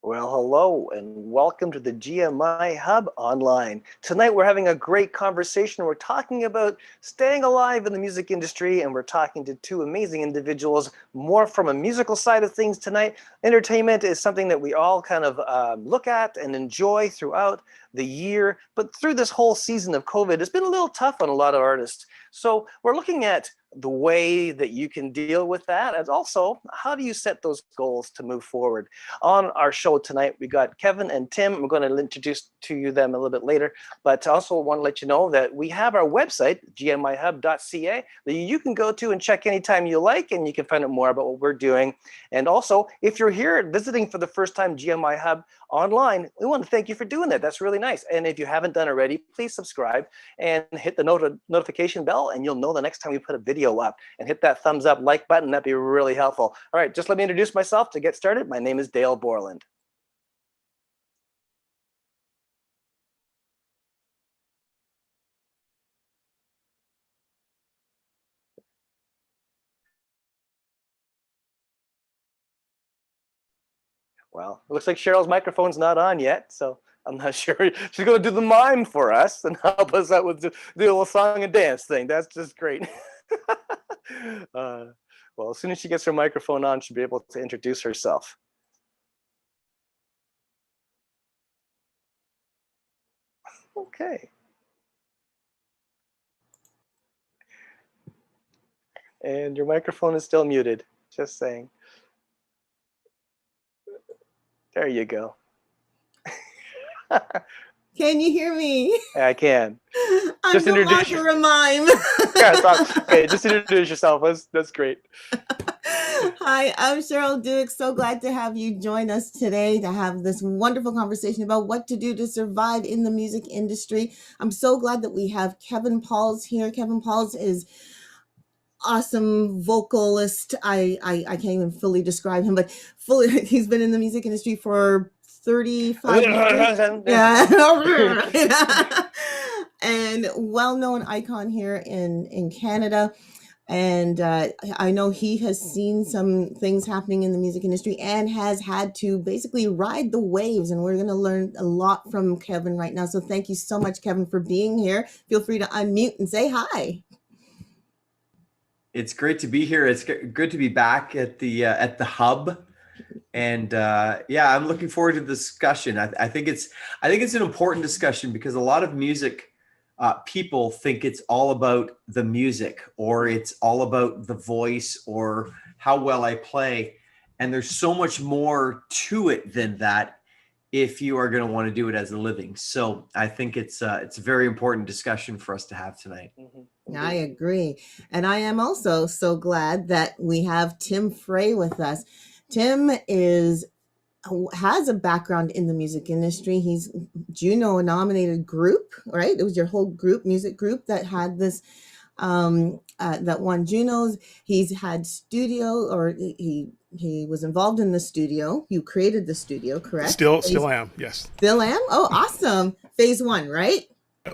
Well, hello and welcome to the GMIHub online. Tonight we're having a great conversation. We're talking about staying alive in the music industry, and we're talking to two amazing individuals, more from a musical side of things tonight. Entertainment is something that we all kind of look at and enjoy throughout the year, but through this whole season of COVID, it's been a little tough on a lot of artists. So we're looking at the way that you can deal with that, and also how do you set those goals to move forward. On our show tonight, we got Kevin and Tim. We're going to introduce to you them a little bit later, but I also want to let you know that we have our website, gmihub.ca, that you can go to and check anytime you like, and you can find out more about what we're doing. And also, if you're here visiting for the first time GMI Hub online, we want to thank you for doing that. That's really nice. And if you haven't done already, please subscribe and hit the notification bell, and you'll know the next time we put a video up. And hit that thumbs up like button. That'd be really helpful. All right, just let me introduce myself to get started. My name is Dale Borland. Well, it looks like Cheryl's microphone's not on yet, so I'm not sure. She's going to do the mime for us and help us out with the little song and dance thing. That's just great. Well, as soon as she gets her microphone on, she'll be able to introduce herself. Okay. And your microphone is still muted, just saying. There you go. Can you hear me? I can. I'm just no introduce longer a mime. Yeah, okay, just introduce yourself. That's great. Hi, I'm Cheryl Duke. So glad to have you join us today to have this wonderful conversation about what to do to survive in the music industry. I'm so glad that we have Kevin Pauls here. Kevin Pauls is awesome vocalist. I can't even fully describe him, but he's been in the music industry for 35 years. Yeah. And well-known icon here in Canada. And I know he has seen some things happening in the music industry and has had to basically ride the waves. And we're going to learn a lot from Kevin right now. So thank you so much, Kevin, for being here. Feel free to unmute and say hi. It's great to be here. It's good to be back at the hub, and yeah, I'm looking forward to the discussion. I think it's an important discussion because a lot of music people think it's all about the music, or it's all about the voice, or how well I play, and there's so much more to it than that if you are going to want to do it as a living. So I think it's a very important discussion for us to have tonight. Mm-hmm. I agree. And I am also so glad that we have Tim Fray with us. Tim has a background in the music industry. He's Juno nominated group, right? It was your whole group, music group that had this, that won Junos. He's had studio, or he was involved in the studio. You created the studio, correct? Still am, yes. Still am? Oh, awesome. Phase 1, right?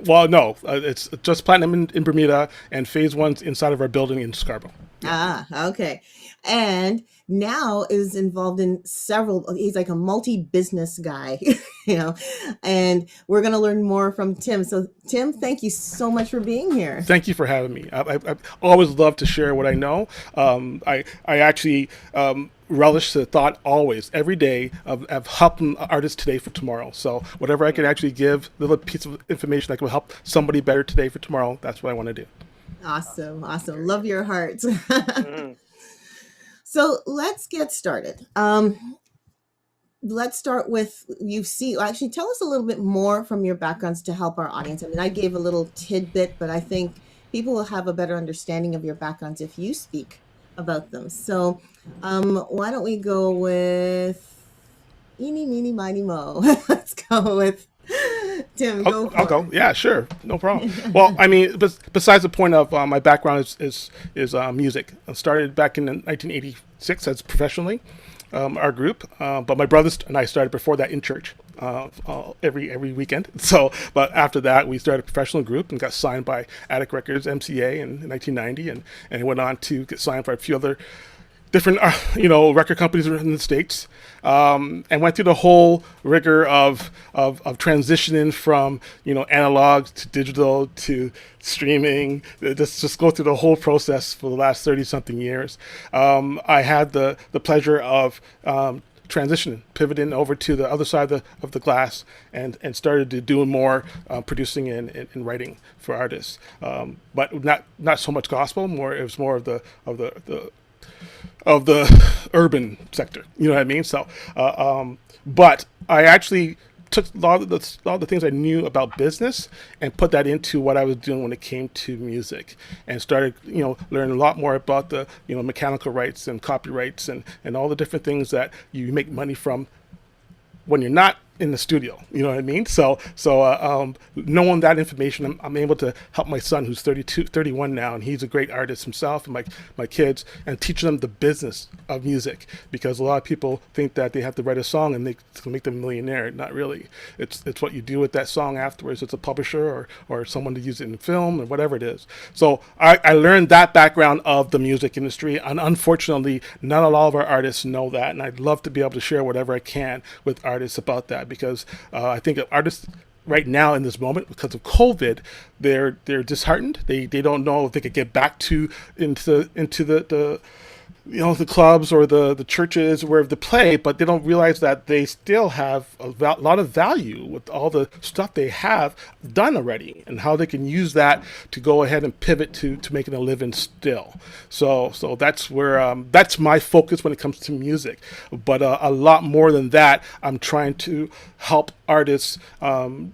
Well, no, it's just Platinum in Bermuda, and Phase 1's inside of our building in Scarborough. Ah, okay. And now is involved in he's like a multi-business guy, and we're going to learn more from Tim. So Tim, thank you so much for being here. Thank you for having me. I always love to share what I know. I actually relish the thought always, every day, of helping artists today for tomorrow. So whatever I can actually give, a little piece of information that will help somebody better today for tomorrow, that's what I want to do. Awesome. Love your heart. So let's get started. Let's start with actually tell us a little bit more from your backgrounds to help our audience. I mean, I gave a little tidbit, but I think people will have a better understanding of your backgrounds if you speak about them. So why don't we go with eeny, meeny, miny, mo. Let's go with Tim. I'll go. Yeah, sure. No problem. Well, I mean, besides the point of my background is music. I started back in 1986 as professionally, our group. But my brothers and I started before that in church every weekend. So, but after that, we started a professional group and got signed by Attic Records, MCA in 1990, and went on to get signed by a few other different record companies in the States, and went through the whole rigor of transitioning from analog to digital to streaming. Just go through the whole process for the last 30 something years. I had the pleasure of transitioning, pivoting over to the other side of the glass, and started to do more producing and writing for artists, but not so much gospel. It was more of the urban sector. You know what I mean? So, but I actually took a lot of the things I knew about business and put that into what I was doing when it came to music, and started learning a lot more about the mechanical rights and copyrights and all the different things that you make money from when you're not in the studio. You know what I mean? So knowing that information, I'm able to help my son, who's 31 now, and he's a great artist himself, and my kids, and teach them the business of music, because a lot of people think that they have to write a song and they can make them a millionaire. Not really. It's what you do with that song afterwards. It's a publisher or someone to use it in film or whatever it is. So I learned that background of the music industry, and unfortunately, not a lot of our artists know that, and I'd love to be able to share whatever I can with artists about that, because I think artists right now in this moment, because of COVID, they're disheartened. They don't know if they could get back into the the clubs or the churches where they play, but they don't realize that they still have a lot of value with all the stuff they have done already, and how they can use that to go ahead and pivot to making a living still. So that's where that's my focus when it comes to music. But a lot more than that, I'm trying to help artists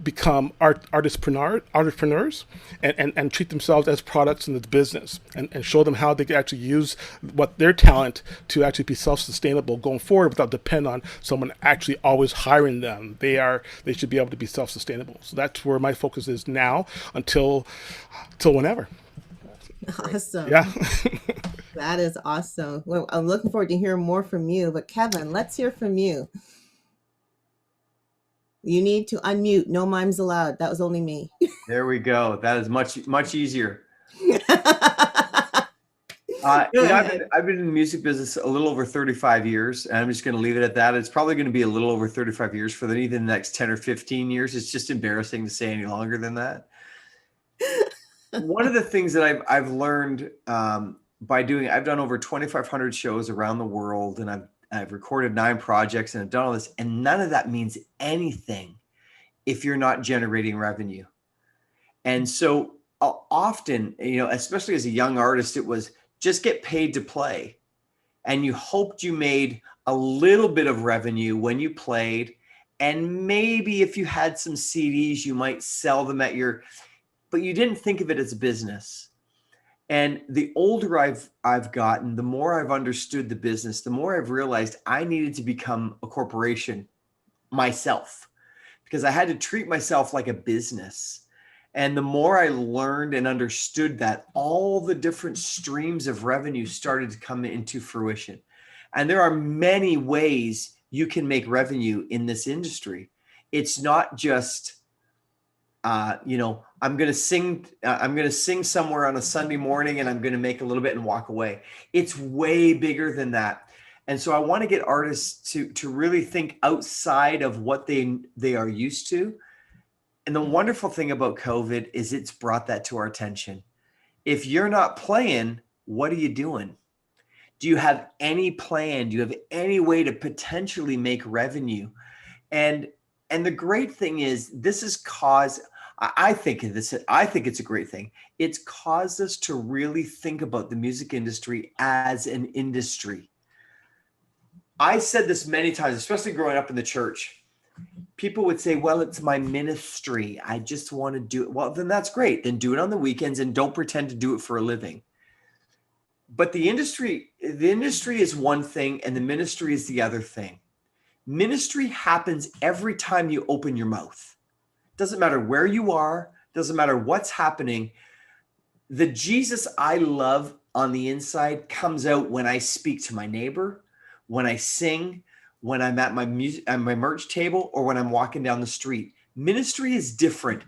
become entrepreneurs and treat themselves as products in the business, and show them how they can actually use what their talent to actually be self-sustainable going forward without depending on someone actually always hiring them. They should be able to be self-sustainable. So that's where my focus is now until whenever. Awesome. Yeah. That is awesome. Well, I'm looking forward to hearing more from you. But Kevin, let's hear from you. You need to unmute. No mimes allowed. That was only me. There we go. That is much easier. I've been in the music business a little over 35 years, and I'm just going to leave it at that. It's probably going to be a little over 35 years for either the next 10 or 15 years. It's just embarrassing to say any longer than that. One of the things that I've learned I've done over 2,500 shows around the world, and I've recorded 9 projects, and I've done all this, and none of that means anything if you're not generating revenue. And so often, especially as a young artist, it was just get paid to play. And you hoped you made a little bit of revenue when you played. And maybe if you had some CDs, you might sell them but you didn't think of it as a business. And the older I've gotten, the more I've understood the business, the more I've realized I needed to become a corporation myself, because I had to treat myself like a business. And the more I learned and understood that, all the different streams of revenue started to come into fruition. And there are many ways you can make revenue in this industry. It's not just, I'm going to sing somewhere on a Sunday morning and I'm going to make a little bit and walk away. It's way bigger than that. And so I want to get artists to really think outside of what they are used to. And the wonderful thing about COVID is it's brought that to our attention. If you're not playing, what are you doing? Do you have any plan? Do you have any way to potentially make revenue? And the great thing is, this has caused, I think it's a great thing. It's caused us to really think about the music industry as an industry. I said this many times, especially growing up in the church. People would say, well, it's my ministry. I just want to do it. Well, then that's great. Then do it on the weekends and don't pretend to do it for a living. But the industry is one thing and the ministry is the other thing. Ministry happens every time you open your mouth. Doesn't matter where you are, doesn't matter what's happening. The Jesus I love on the inside comes out when I speak to my neighbor, when I sing, when I'm at my merch table, or when I'm walking down the street. Ministry is different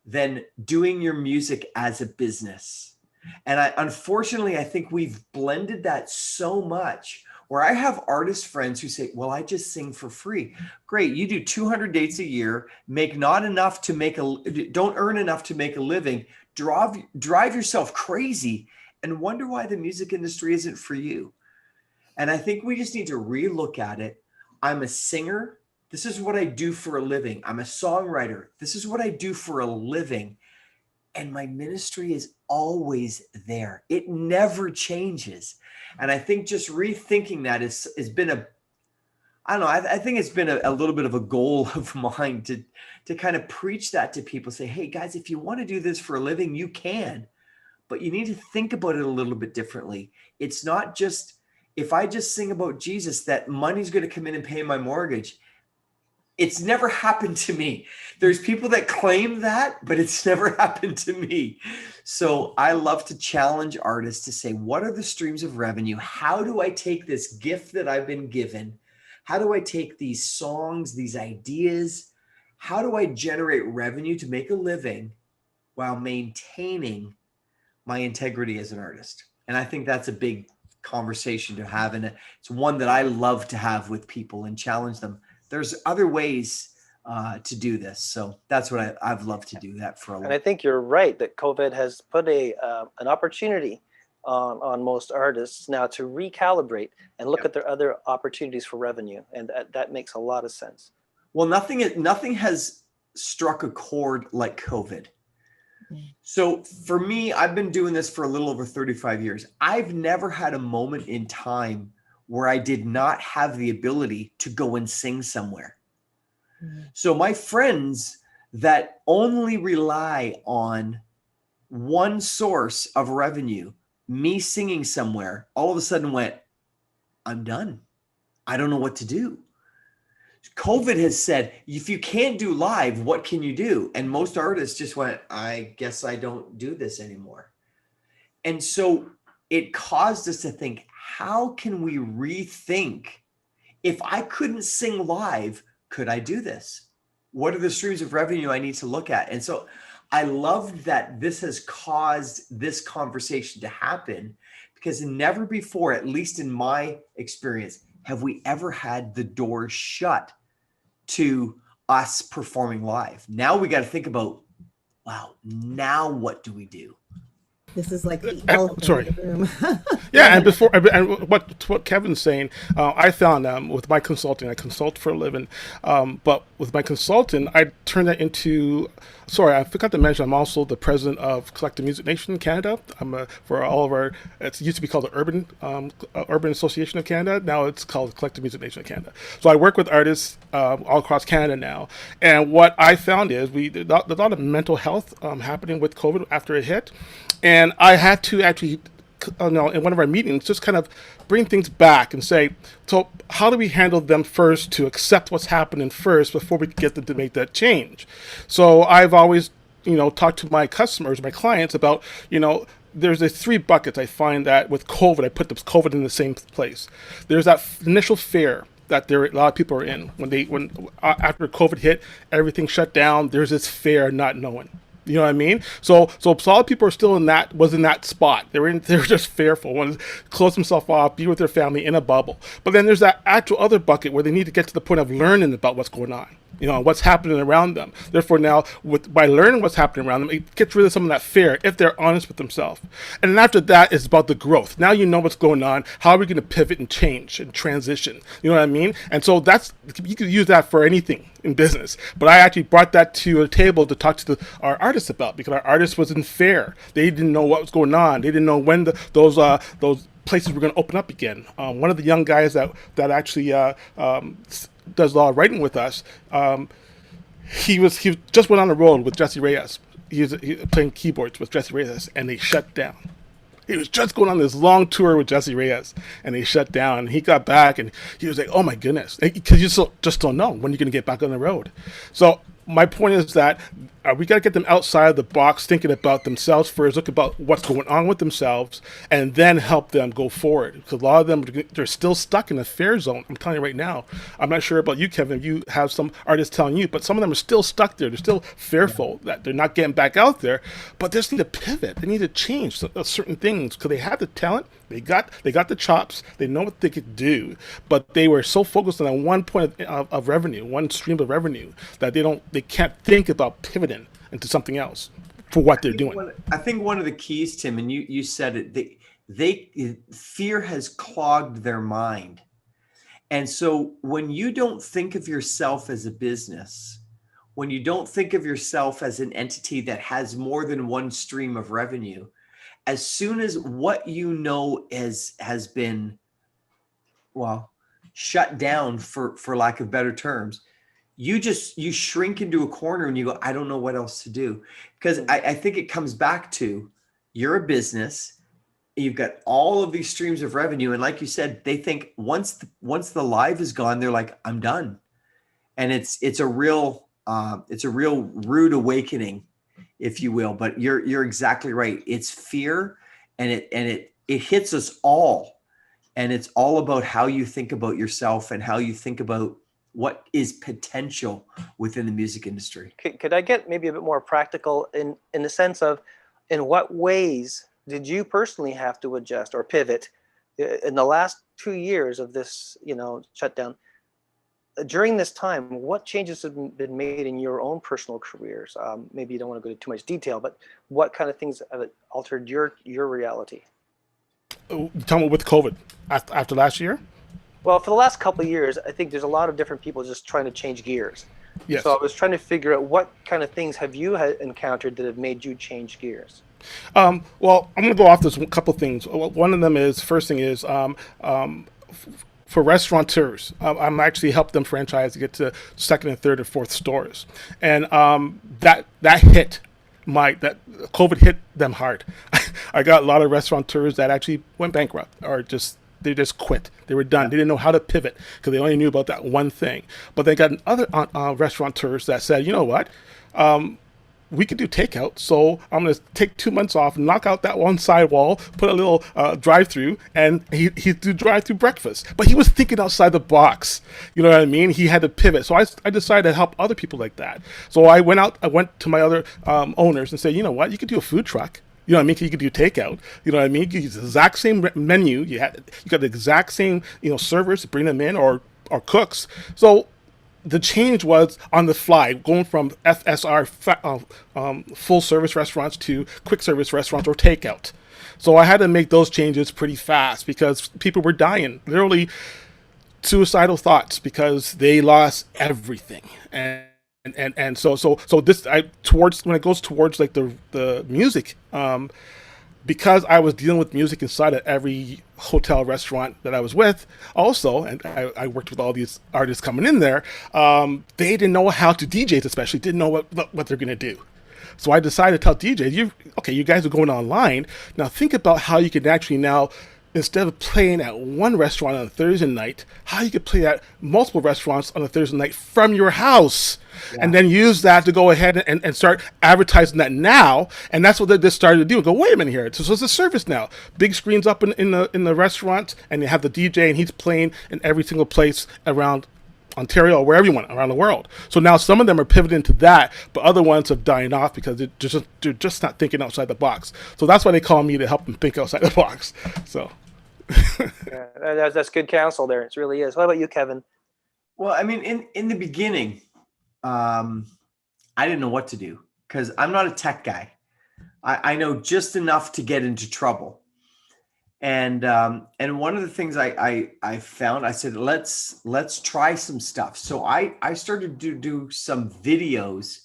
than doing your music as a business. And unfortunately, I think we've blended that so much where I have artist friends who say, well, I just sing for free. Great. You do 200 dates a year, make not enough to don't earn enough to make a living, drive yourself crazy and wonder why the music industry isn't for you. And I think we just need to relook at it. I'm a singer. This is what I do for a living. I'm a songwriter. This is what I do for a living. And my ministry is always there. It never changes. And I think just rethinking that has been I think it's been a little bit of a goal of mine to kind of preach that to people. Say, hey guys, if you want to do this for a living, you can, but you need to think about it a little bit differently. It's not just, if I just sing about Jesus, that money's going to come in and pay my mortgage. It's never happened to me. There's people that claim that, but it's never happened to me. So I love to challenge artists to say, what are the streams of revenue? How do I take this gift that I've been given? How do I take these songs, these ideas? How do I generate revenue to make a living while maintaining my integrity as an artist? And I think that's a big conversation to have. And it's one that I love to have with people and challenge them. There's other ways to do this. So that's what I've loved to do that for a long time. And I think you're right that COVID has put an opportunity on most artists now to recalibrate and look at their other opportunities for revenue. And that makes a lot of sense. Well, nothing has struck a chord like COVID. So for me, I've been doing this for a little over 35 years. I've never had a moment in time where I did not have the ability to go and sing somewhere. So my friends that only rely on one source of revenue, me singing somewhere, all of a sudden went, I'm done. I don't know what to do. COVID has said, if you can't do live, what can you do? And most artists just went, I guess I don't do this anymore. And so it caused us to think, how can we rethink? If I couldn't sing live, could I do this? What are the streams of revenue I need to look at? And so I love that this has caused this conversation to happen, because never before, at least in my experience, have we ever had the door shut to us performing live. Now we got to think about, wow, now what do we do? This is like the elephant in the room. Yeah, and what Kevin's saying, I found with my consulting, I consult for a living, but with my consulting, I turned that into. Sorry, I forgot to mention, I'm also the president of Collective Music Nation in Canada. I'm for all of our. It used to be called the Urban Association of Canada. Now it's called Collective Music Nation of Canada. So I work with artists all across Canada now, and what I found is there's a lot of mental health happening with COVID after it hit. And I had to actually, in one of our meetings, just kind of bring things back and say, so how do we handle them first to accept what's happening first before we get them to make that change? So I've always, talked to my customers, my clients about, there's the three buckets. I find that with COVID, I put the COVID in the same place. There's that initial fear that a lot of people are in when after COVID hit, everything shut down. There's this fear of not knowing. You know what I mean? So a lot of people are still in that spot. They were just fearful, want to close themselves off, be with their family in a bubble. But then there's that actual other bucket where they need to get to the point of learning about what's going on, what's happening around them. Therefore now, by learning what's happening around them, it gets rid of some of that fear if they're honest with themselves. And then after that, it's about the growth. Now you know what's going on. How are we going to pivot and change and transition? You know what I mean? And so you could use that for anything in business. But I actually brought that to a table to talk to our artists about, because our artists was in fear. They didn't know what was going on. They didn't know when those places were going to open up again. One of the young guys that actually does a lot of writing with us, he just went on the road with Jesse Reyes. He was playing keyboards with Jesse Reyes, and they shut down. He was just going on this long tour with Jesse Reyes, and they shut down. He got back, and he was like, "Oh my goodness!" Because you just don't know when you're going to get back on the road. So my point is that we got to get them outside of the box, thinking about themselves first, look about what's going on with themselves, and then help them go forward. Because a lot of them, they're still stuck in the fear zone. I'm telling you right now. I'm not sure about you, Kevin, if you have some artists telling you, but some of them are still stuck there. They're still fearful that they're not getting back out there, but they just need to pivot. They need to change certain things because they have the talent. They got the chops. They know what they could do, but they were so focused on one point of revenue, one stream of revenue, that they can't think about pivoting into something else for what they're doing. I think one of the keys, Tim, and you said it, they fear has clogged their mind, and so when you don't think of yourself as a business, when you don't think of yourself as an entity that has more than one stream of revenue, as soon as what you know has been, well, shut down for lack of better terms, you shrink into a corner and you go, I don't know what else to do. Because I think it comes back to, you're a business, you've got all of these streams of revenue. And like you said, they think once the live is gone, they're like, I'm done. And it's a real rude awakening, if you will. But you're exactly right. It's fear, and it hits us all. And it's all about how you think about yourself and how you think about what is potential within the music industry. Could I get maybe a bit more practical in the sense of, in what ways did you personally have to adjust or pivot in the last 2 years of this, shutdown? During this time, what changes have been made in your own personal careers? Maybe you don't want to go into too much detail, but what kind of things have altered your reality? Tell me with COVID after last year? Well, for the last couple of years, I think there's a lot of different people just trying to change gears. Yes. So I was trying to figure out what kind of things have you encountered that have made you change gears? Well, I'm going to go off this couple things. One of them is, first thing is, for restaurateurs, I'm actually helped them franchise to get to second and third or fourth stores. And that COVID hit them hard. I got a lot of restaurateurs that actually went bankrupt or they just quit. They were done. They didn't know how to pivot because they only knew about that one thing. But they got other restaurateurs that said, you know what? We could do takeout, so I'm going to take 2 months off, knock out that one sidewall, put a little drive-through, and he'd do drive-through breakfast. But he was thinking outside the box. You know what I mean? He had to pivot. So I decided to help other people like that. So I went to my other owners and said, you know what? You could do a food truck. You know what I mean? You could do takeout. You know what I mean? You use the exact same menu. You got the exact same servers to bring them in or cooks. So the change was on the fly, going from FSR full service restaurants to quick service restaurants or takeout. So I had to make those changes pretty fast because people were dying, literally suicidal thoughts because they lost everything. And so this when it goes towards like the music, because I was dealing with music inside of every hotel restaurant that I was with also, and I worked with all these artists coming in there, they didn't know how to, DJs especially, didn't know what they're going to do. So I decided to tell DJs, you guys are going online. Now think about how you can actually now, instead of playing at one restaurant on a Thursday night, how you could play at multiple restaurants on a Thursday night from your house. Yeah. And then use that to go ahead and start advertising that now. And that's what they just started to do. Go, wait a minute here. So it's a service now. Big screens up in the restaurant, and you have the DJ, and he's playing in every single place around Ontario or wherever you want around the world. So now some of them are pivoting to that, but other ones have dying off because they're just not thinking outside the box. So that's why they call me to help them think outside the box. So yeah, that's good counsel there. It really is. What about you, Kevin? Well, I mean, in the beginning, I didn't know what to do because I'm not a tech guy. I know just enough to get into trouble. And one of the things I found, I said, let's try some stuff. So I started to do some videos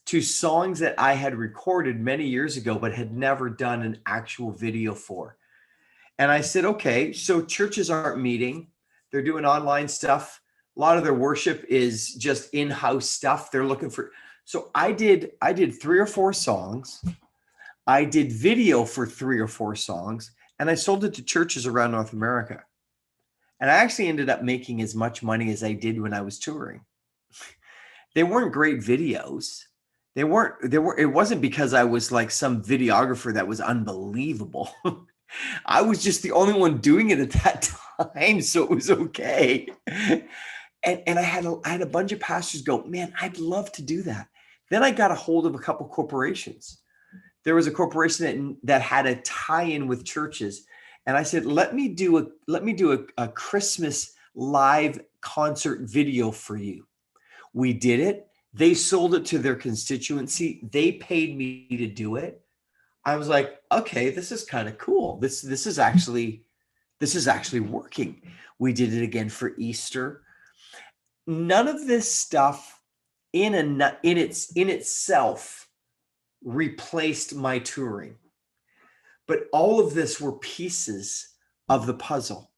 to songs that I had recorded many years ago, but had never done an actual video for. And I said, okay, so churches aren't meeting. They're doing online stuff. A lot of their worship is just in-house stuff. They're looking for, so I did 3 or 4 songs. I did video for 3 or 4 songs, and I sold it to churches around North America. And I actually ended up making as much money as I did when I was touring. they weren't great videos. It wasn't because I was like some videographer that was unbelievable. I was just the only one doing it at that time, so it was okay. And I had a bunch of pastors go, man, I'd love to do that. Then I got a hold of a couple corporations. There was a corporation that had a tie-in with churches, and I said, let me do a Christmas live concert video for you. We did it. They sold it to their constituency. They paid me to do it. I was like, okay, this is kind of cool. This is actually working. We did it again for Easter. None of this stuff in itself replaced my touring, but all of this were pieces of the puzzle.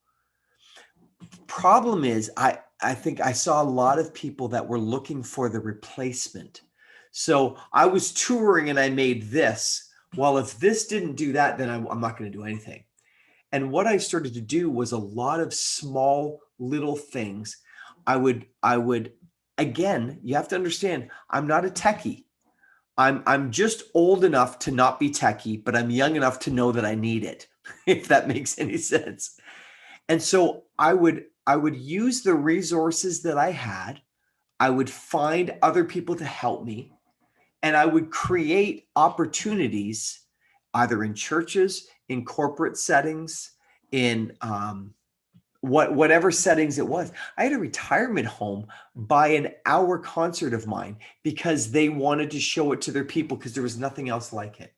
Problem is, I think I saw a lot of people that were looking for the replacement. So I was touring and I made this. Well, if this didn't do that, then I'm not going to do anything. And what I started to do was a lot of small little things. I would, again, you have to understand, I'm not a techie. I'm just old enough to not be techie, but I'm young enough to know that I need it, if that makes any sense. And so I would use the resources that I had. I would find other people to help me, and I would create opportunities either in churches, in corporate settings, in whatever settings it was. I had a retirement home buy an hour concert of mine because they wanted to show it to their people because there was nothing else like it.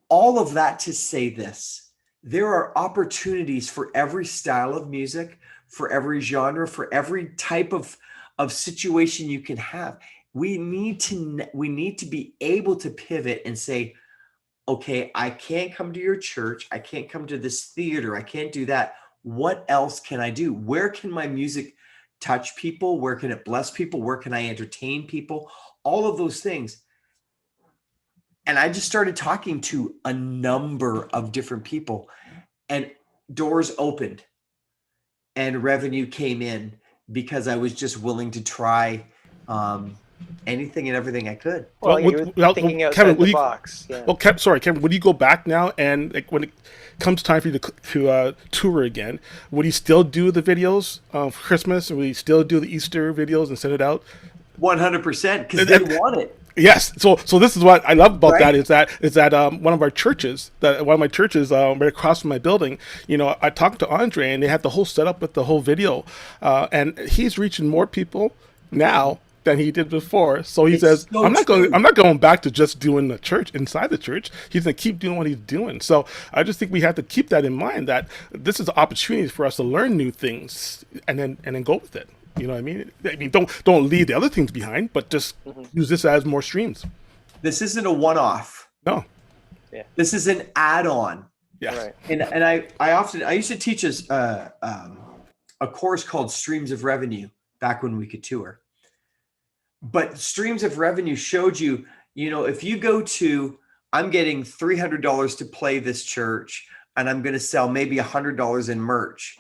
All of that to say this: there are opportunities for every style of music, for every genre, for every type of situation you can have. We need to be able to pivot and say, okay, I can't come to your church. I can't come to this theater. I can't do that. What else can I do? Where can my music touch people? Where can it bless people? Where can I entertain people? All of those things. And I just started talking to a number of different people, and doors opened and revenue came in because I was just willing to try anything and everything I could. Well, you were thinking outside the box. Yeah. Well, Kevin, would you go back now, and like when it comes time for you to tour again, would you still do the videos for Christmas, or would you still do the Easter videos and send it out? 100%, because they want it. Yes. So this is what I love about that is that one of my churches right across from my building, I talked to Andre, and they had the whole setup with the whole video, and he's reaching more people now than he did before. So he says, I'm not going back to just doing the church inside the church. He's going to keep doing what he's doing. So I just think we have to keep that in mind, that this is an opportunity for us to learn new things and then go with it. You know what I mean? Don't leave the other things behind, but just use this as more streams. This isn't a one-off. No. Yeah. This is an add-on. Yeah. Right. And I used to teach us a course called Streams of Revenue back when we could tour. But Streams of Revenue showed you, if you go to, I'm getting $300 to play this church, and I'm going to sell maybe $100 in merch.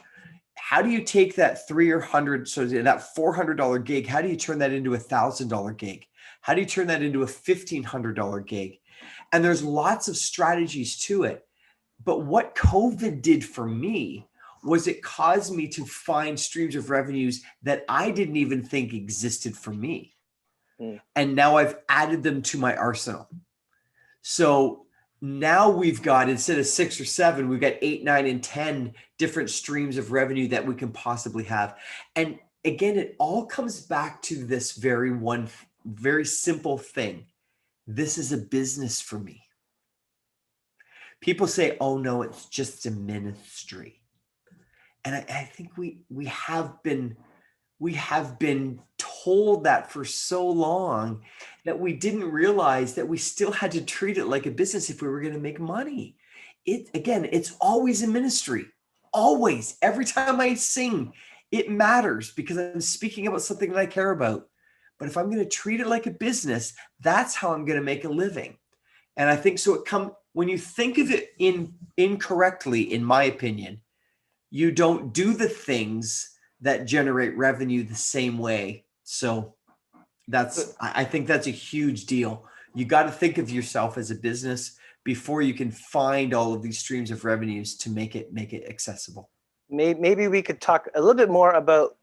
How do you take that $300 or $100, so that $400 gig, how do you turn that into $1,000 gig? How do you turn that into a $1,500 gig? And there's lots of strategies to it. But what COVID did for me was it caused me to find streams of revenues that I didn't even think existed for me. And now I've added them to my arsenal. So now we've got, instead of 6 or 7, we've got 8, 9, and 10 different streams of revenue that we can possibly have. And again, it all comes back to this very simple thing. This is a business for me. People say, oh no, it's just a ministry. And I think we have been told that for so long that we didn't realize that we still had to treat it like a business if we were going to make money. It's always a ministry. Always. Every time I sing, it matters because I'm speaking about something that I care about. But if I'm going to treat it like a business, that's how I'm going to make a living. And I think so when you think of it incorrectly, in my opinion, you don't do the things that generate revenue the same way. So I think that's a huge deal. You got to think of yourself as a business before you can find all of these streams of revenues to make it accessible. Maybe we could talk a little bit more about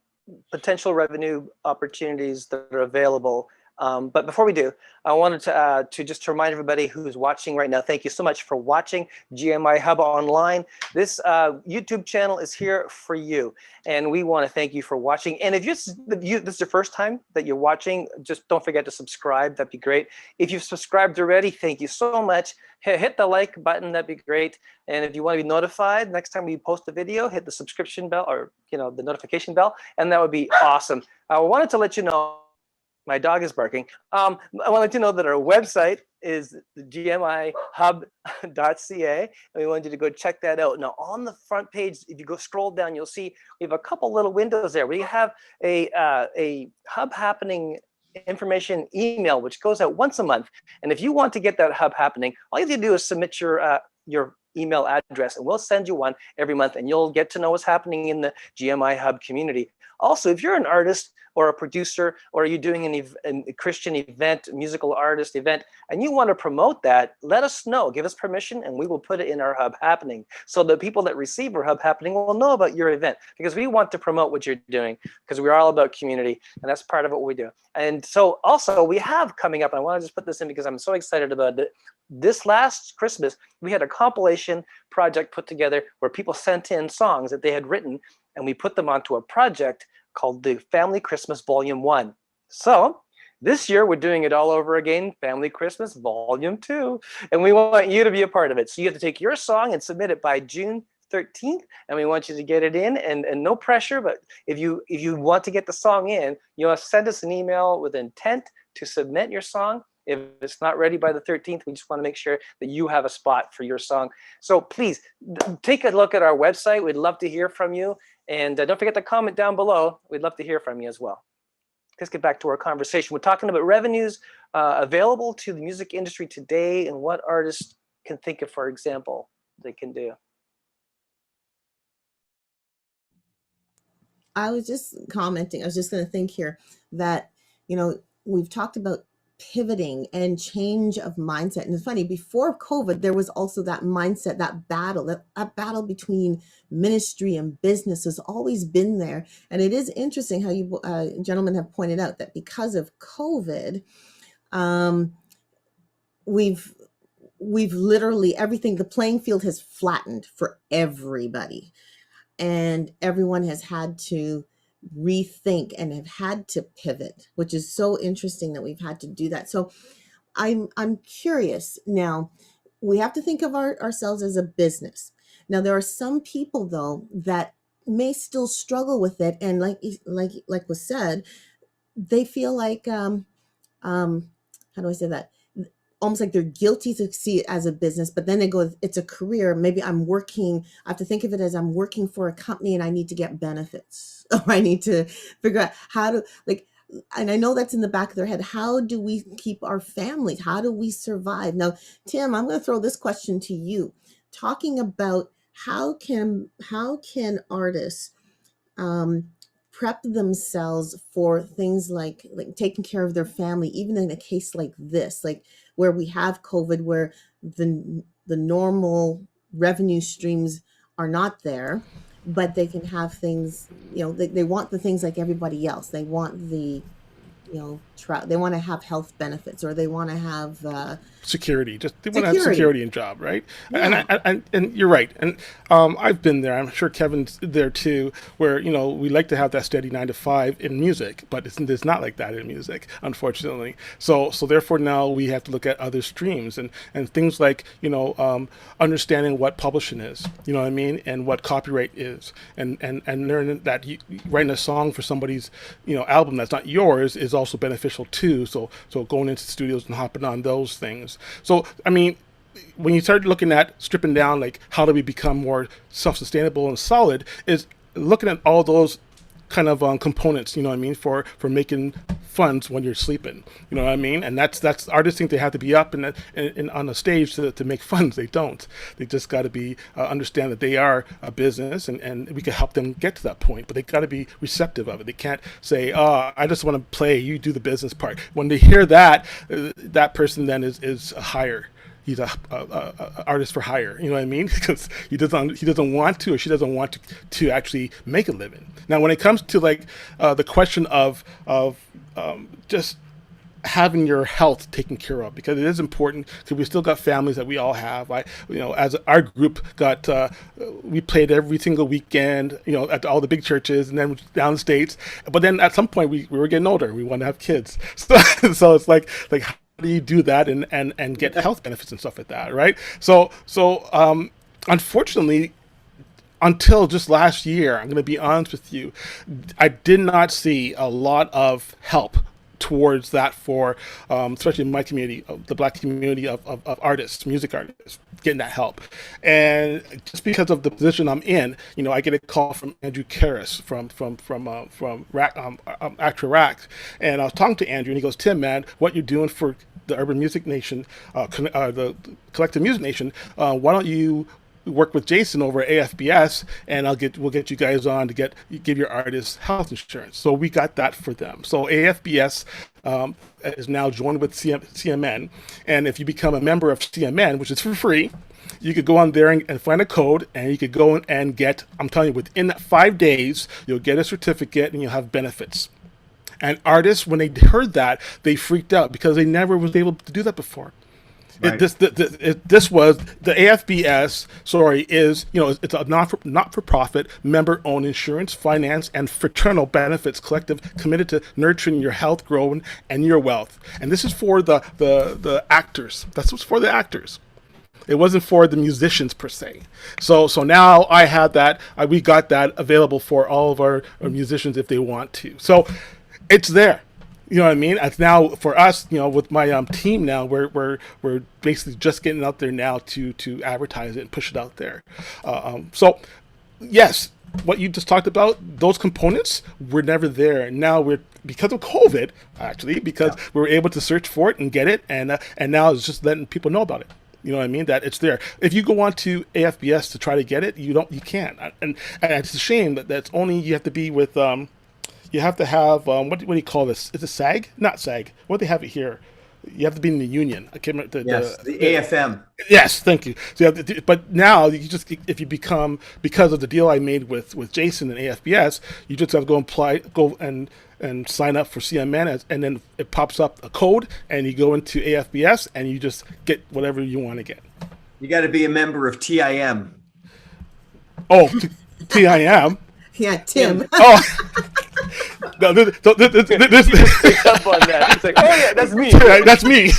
potential revenue opportunities that are available. But before we do, I wanted to just to remind everybody who's watching right now, thank you so much for watching GMIHub Online. This YouTube channel is here for you, and we want to thank you for watching. And if this is your first time that you're watching, just don't forget to subscribe. That'd be great. If you've subscribed already, thank you so much. Hit the like button. That'd be great. And if you want to be notified next time we post a video, hit the subscription bell, or the notification bell, and that would be awesome. I wanted to let you know. My dog is barking. I want to let you know that our website is gmihub.ca, and we want you to go check that out. Now, on the front page, if you go scroll down, you'll see we have a couple little windows there. We have a Hub Happening information email, which goes out once a month. And if you want to get that Hub Happening, all you have to do is submit your email address, and we'll send you one every month, and you'll get to know what's happening in the GMI Hub community. Also, if you're an artist or a producer, or you're doing a Christian event, musical artist event, and you want to promote that, let us know. Give us permission, and we will put it in our Hub Happening. So the people that receive our Hub Happening will know about your event, because we want to promote what you're doing, because we're all about community, and that's part of what we do. And so also we have coming up, and I want to just put this in because I'm so excited about it. This last Christmas, we had a compilation project put together where people sent in songs that they had written, and we put them onto a project called the Family Christmas Volume 1. So this year we're doing it all over again, Family Christmas Volume 2, and we want you to be a part of it. So you have to take your song and submit it by June 13th, and we want you to get it in, and no pressure, but if you want to get the song in, send us an email with intent to submit your song. If it's not ready by the 13th, we just want to make sure that you have a spot for your song. So please take a look at our website. We'd love to hear from you. And don't forget to comment down below. We'd love to hear from you as well. Let's get back to our conversation. We're talking about revenues available to the music industry today, and what artists can think of, for example, they can do. I was just commenting. I was just going to think here that, we've talked about pivoting and change of mindset. And it's funny, before COVID, there was also that mindset, that battle between ministry and business has always been there. And it is interesting how you gentlemen have pointed out that because of COVID, we've literally everything, the playing field has flattened for everybody. And everyone has had to rethink and have had to pivot, which is so interesting that we've had to do that. So I'm curious now. We have to think of ourselves as a business. Now there are some people though that may still struggle with it, and like was said, they feel like how do I say that? Almost like they're guilty to see it as a business, but then they go, it's a career. Maybe I have to think of it as I'm working for a company and I need to get benefits. Or I need to figure out how to, and I know that's in the back of their head. How do we keep our families? How do we survive? Now, Tim, I'm going to throw this question to you, talking about how can artists prep themselves for things like taking care of their family, even in a case like this, where we have COVID, where the normal revenue streams are not there, but they can have things, they want the things like everybody else. They want the, they want to have health benefits, or they want to have security. They want to have security and job, right? Yeah. And you're right. And I've been there. I'm sure Kevin's there too, where we like to have that steady 9 to 5 in music, but it's not like that in music, unfortunately. So therefore now we have to look at other streams and things like understanding what publishing is, you know what I mean, and what copyright is, and learning that writing a song for somebody's album that's not yours is also beneficial too. So going into studios and hopping on those things. So I mean, when you start looking at stripping down, how do we become more self-sustainable and solid, is looking at all those kind of components, you know what I mean, for making funds when you're sleeping, you know what I mean. And that's artists think they have to be up and on the stage to make funds. They don't. They just got to be understand that they are a business, and we can help them get to that point. But they got to be receptive of it. They can't say, "Oh, I just want to play. You do the business part." When they hear that, that person then is a hire. He's a artist for hire, you know what I mean? Because he doesn't want to, or she doesn't want to actually make a living. Now, when it comes to like the question of just having your health taken care of, because it is important, because we still got families that we all have. As our group got, we played every single weekend, at all the big churches, and then down the States. But then at some point we were getting older. We want to have kids. So it's like how do you do that and get health benefits and stuff like that, right? So unfortunately, until just last year, I'm going to be honest with you, I did not see a lot of help towards that for especially in my community, the Black community of artists, music artists, getting that help. And just because of the position I'm in, I get a call from Andrew Karras from Actor Rack, and I was talking to Andrew, and he goes, "Tim, man, what you're doing for the Urban Music Nation, the Collective Music Nation, why don't you work with Jason over at AFBS, and we'll get you guys on to give your artists health insurance." So we got that for them. So AFBS is now joined with CMN, and if you become a member of CMN, which is for free, you could go on there and find a code, and you could go and get, I'm telling you, within 5 days, you'll get a certificate and you'll have benefits. And artists, when they heard that, they freaked out because they never was able to do that before. Right. This was the AFBS. It's a not-for-profit, member-owned insurance, finance, and fraternal benefits collective committed to nurturing your health, growing, and your wealth. And this is for the actors. That's what's for the actors. It wasn't for the musicians per se. So now I had that. We got that available for all of our musicians if they want to. So it's there. You know what I mean? It's now for us, with my team now, we're basically just getting out there now to advertise it and push it out there. So yes, what you just talked about, those components were never there. Now because of COVID, actually, because we were able to search for it and get it, and now it's just letting people know about it. You know what I mean? That it's there. If you go on to AFBS to try to get it, you can't. And it's a shame that that's only, you have to be with you have to have what do you call this? Is it SAG? Not SAG. What do they have it here? You have to be in the union. I can't remember the AFM. Yes, thank you. So but now you just, if you become, because of the deal I made with Jason and AFBS, you just have to go and sign up for CMN, and then it pops up a code, and you go into AFBS, and you just get whatever you want to get. You got to be a member of TIM. Oh, TIM. Yeah, Tim. Oh. No, this up on that. It's like, oh yeah, that's me. That's me.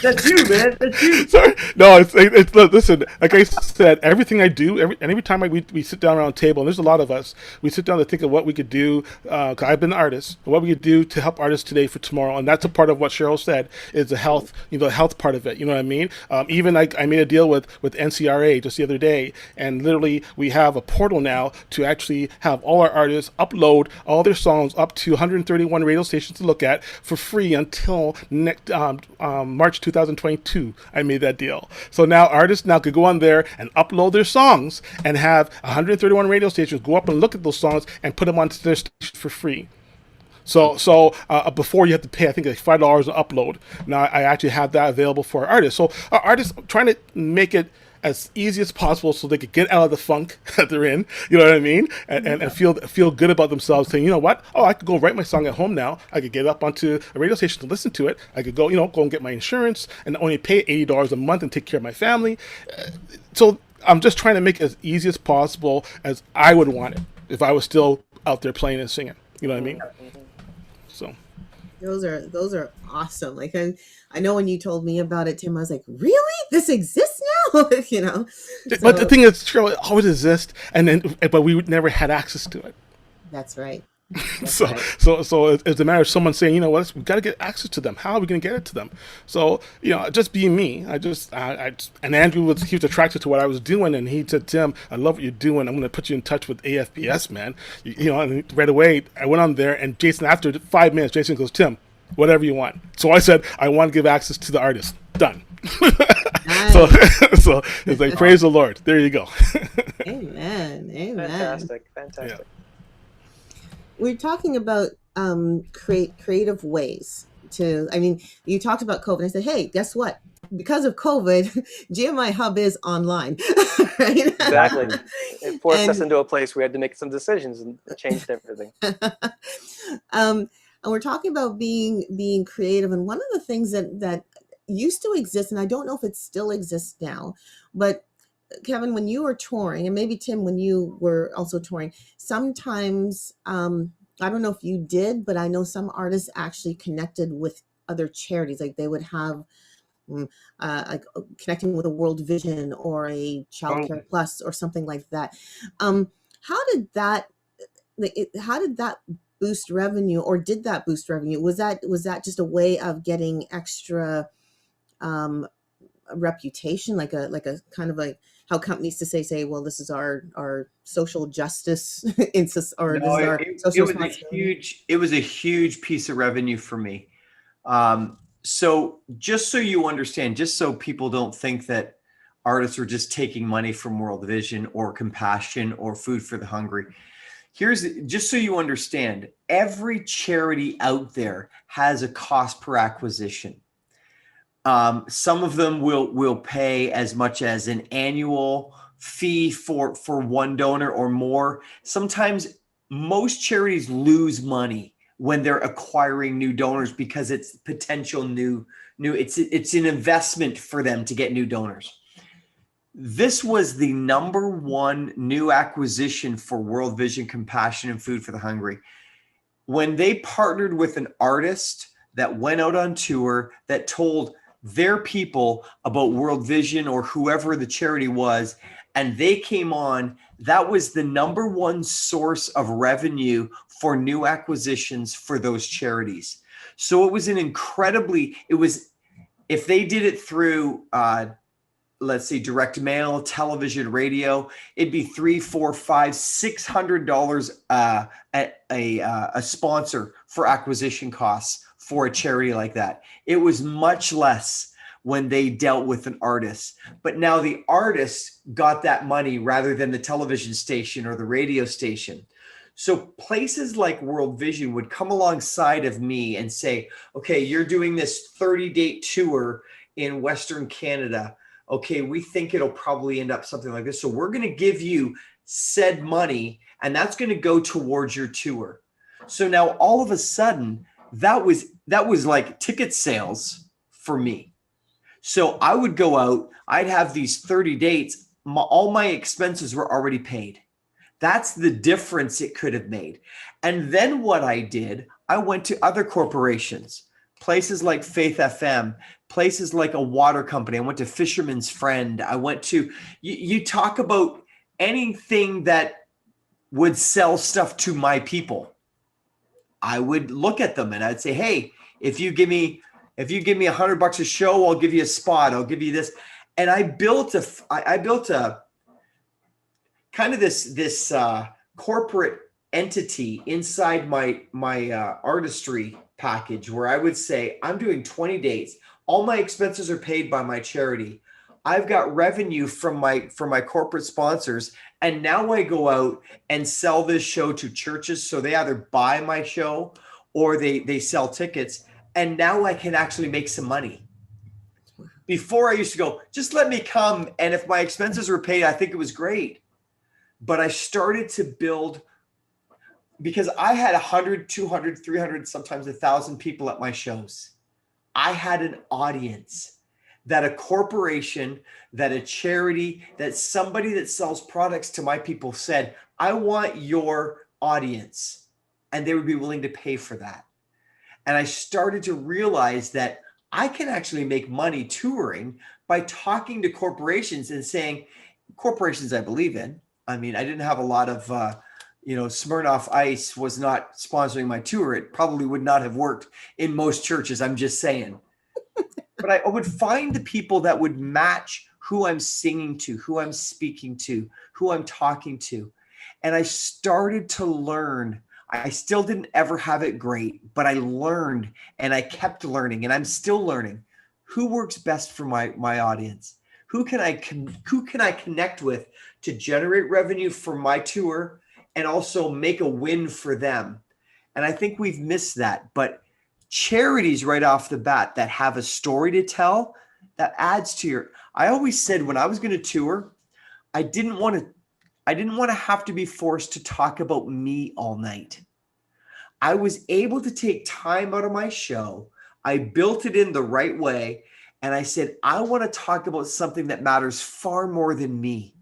That's you, man. That's you. Sorry. No, it's listen. Like I said, everything I do, every time we sit down around a table, and there's a lot of us, we sit down to think of what we could do. Cause I've been an artist, what we could do to help artists today for tomorrow, and that's a part of what Cheryl said is the health. The health part of it. You know what I mean? Even I made a deal with NCRA just the other day, and literally we have a portal now to actually have all our artists upload all their songs up to 131 radio stations to look at for free until next March 2022. I made that deal. So now artists now could go on there and upload their songs and have 131 radio stations go up and look at those songs and put them onto their station for free. So before you have to pay, I think like $5 an upload. Now I actually have that available for our artists. So our artists trying to make it as easy as possible so they could get out of the funk that they're in, you know what I mean? And feel good about themselves, saying, you know what? Oh, I could go write my song at home now. I could get up onto a radio station to listen to it. I could go and get my insurance and only pay $80 a month and take care of my family. So I'm just trying to make it as easy as possible as I would want it if I was still out there playing and singing. You know what I mean? So those are awesome. Like I know when you told me about it, Tim, I was like, really? This exists now? But the thing is, Cheryl, it always exists, but we never had access to it. That's right. So, right. it's a matter of someone saying, you know what, we've got to get access to them. How are we going to get it to them? So, just being me, and Andrew he was attracted to what I was doing, and he said, Tim, I love what you're doing. I'm going to put you in touch with AFBS, man. And right away, I went on there, and Jason, after 5 minutes, Jason goes, Tim, whatever you want. So I said, I want to give access to the artist. Done. Nice. So it's like, praise the Lord. There you go. Amen. Fantastic. Yeah. We're talking about creative ways to. I mean, you talked about COVID. I said, hey, guess what? Because of COVID, GMIHub is online, right? Exactly. It forced us And- into a place we had to make some decisions, and it changed everything. And we're talking about being creative. And one of the things that used to exist, and I don't know if it still exists now, but Kevin, when you were touring, and maybe Tim, when you were also touring, sometimes, I don't know if you did, but I know some artists actually connected with other charities. Like they would have like connecting with a World Vision or a Child Care Plus or something like that. How did that boost revenue, or did that boost revenue? Was that just a way of getting extra reputation, like a kind of like how companies to say, well, this is our social justice or No, this is our social responsibility? it was a huge piece of revenue for me. So just so you understand, just so people don't think that artists are just taking money from World Vision or Compassion or Food for the Hungry. Just so you understand, every charity out there has a cost per acquisition. Some of them will pay as much as an annual fee for one donor or more. Sometimes most charities lose money when they're acquiring new donors because it's potential new. It's an investment for them to get new donors. This was the number one new acquisition for World Vision, Compassion, and Food for the Hungry. When they partnered with an artist that went out on tour that told their people about World Vision or whoever the charity was, and they came on, that was the number one source of revenue for new acquisitions for those charities. So it was if they did it through, let's say direct mail, television, radio, it'd be $300, $400, $500, $600 a sponsor for acquisition costs for a charity like that. It was much less when they dealt with an artist, but now the artist got that money rather than the television station or the radio station. So places like World Vision would come alongside of me and say, okay, you're doing this 30-date tour in Western Canada. Okay, we think it'll probably end up something like this. So we're going to give you said money, and that's going to go towards your tour. So now all of a sudden, that was like ticket sales for me. So I would go out, I'd have these 30 dates. All my expenses were already paid. That's the difference it could have made. And then what I did, I went to other corporations, places like Faith FM, places like a water company. I went to Fisherman's Friend. I went to, you talk about anything that would sell stuff to my people. I would look at them and I'd say, hey, if you give me $100 a show, I'll give you a spot. I'll give you this. And I built a kind of this corporate entity inside my artistry package where I would say, I'm doing 20 dates. All my expenses are paid by my charity. I've got revenue from my corporate sponsors. And now I go out and sell this show to churches. So they either buy my show or they sell tickets. And now I can actually make some money. Before I used to go, just let me come. And if my expenses were paid, I think it was great. But I started to build, because I had 100, 200, 300, sometimes 1,000 people at my shows. I had an audience that a corporation, that a charity, that somebody that sells products to my people said, I want your audience. And they would be willing to pay for that. And I started to realize that I can actually make money touring by talking to corporations and saying, corporations I believe in. I mean, I didn't have a lot of Smirnoff Ice was not sponsoring my tour, it probably would not have worked in most churches. I'm just saying. But I would find the people that would match who I'm singing to, who I'm speaking to, who I'm talking to. And I started to learn. I still didn't ever have it great, but I learned and I kept learning, and I'm still learning who works best for my audience. Who can I connect with to generate revenue for my tour and also make a win for them? And I think we've missed that. But charities right off the bat that have a story to tell, that adds to your. I always said when I was going to tour, I didn't want to have to be forced to talk about me all night. I was able to take time out of my show. I built it in the right way. And I said, I want to talk about something that matters far more than me.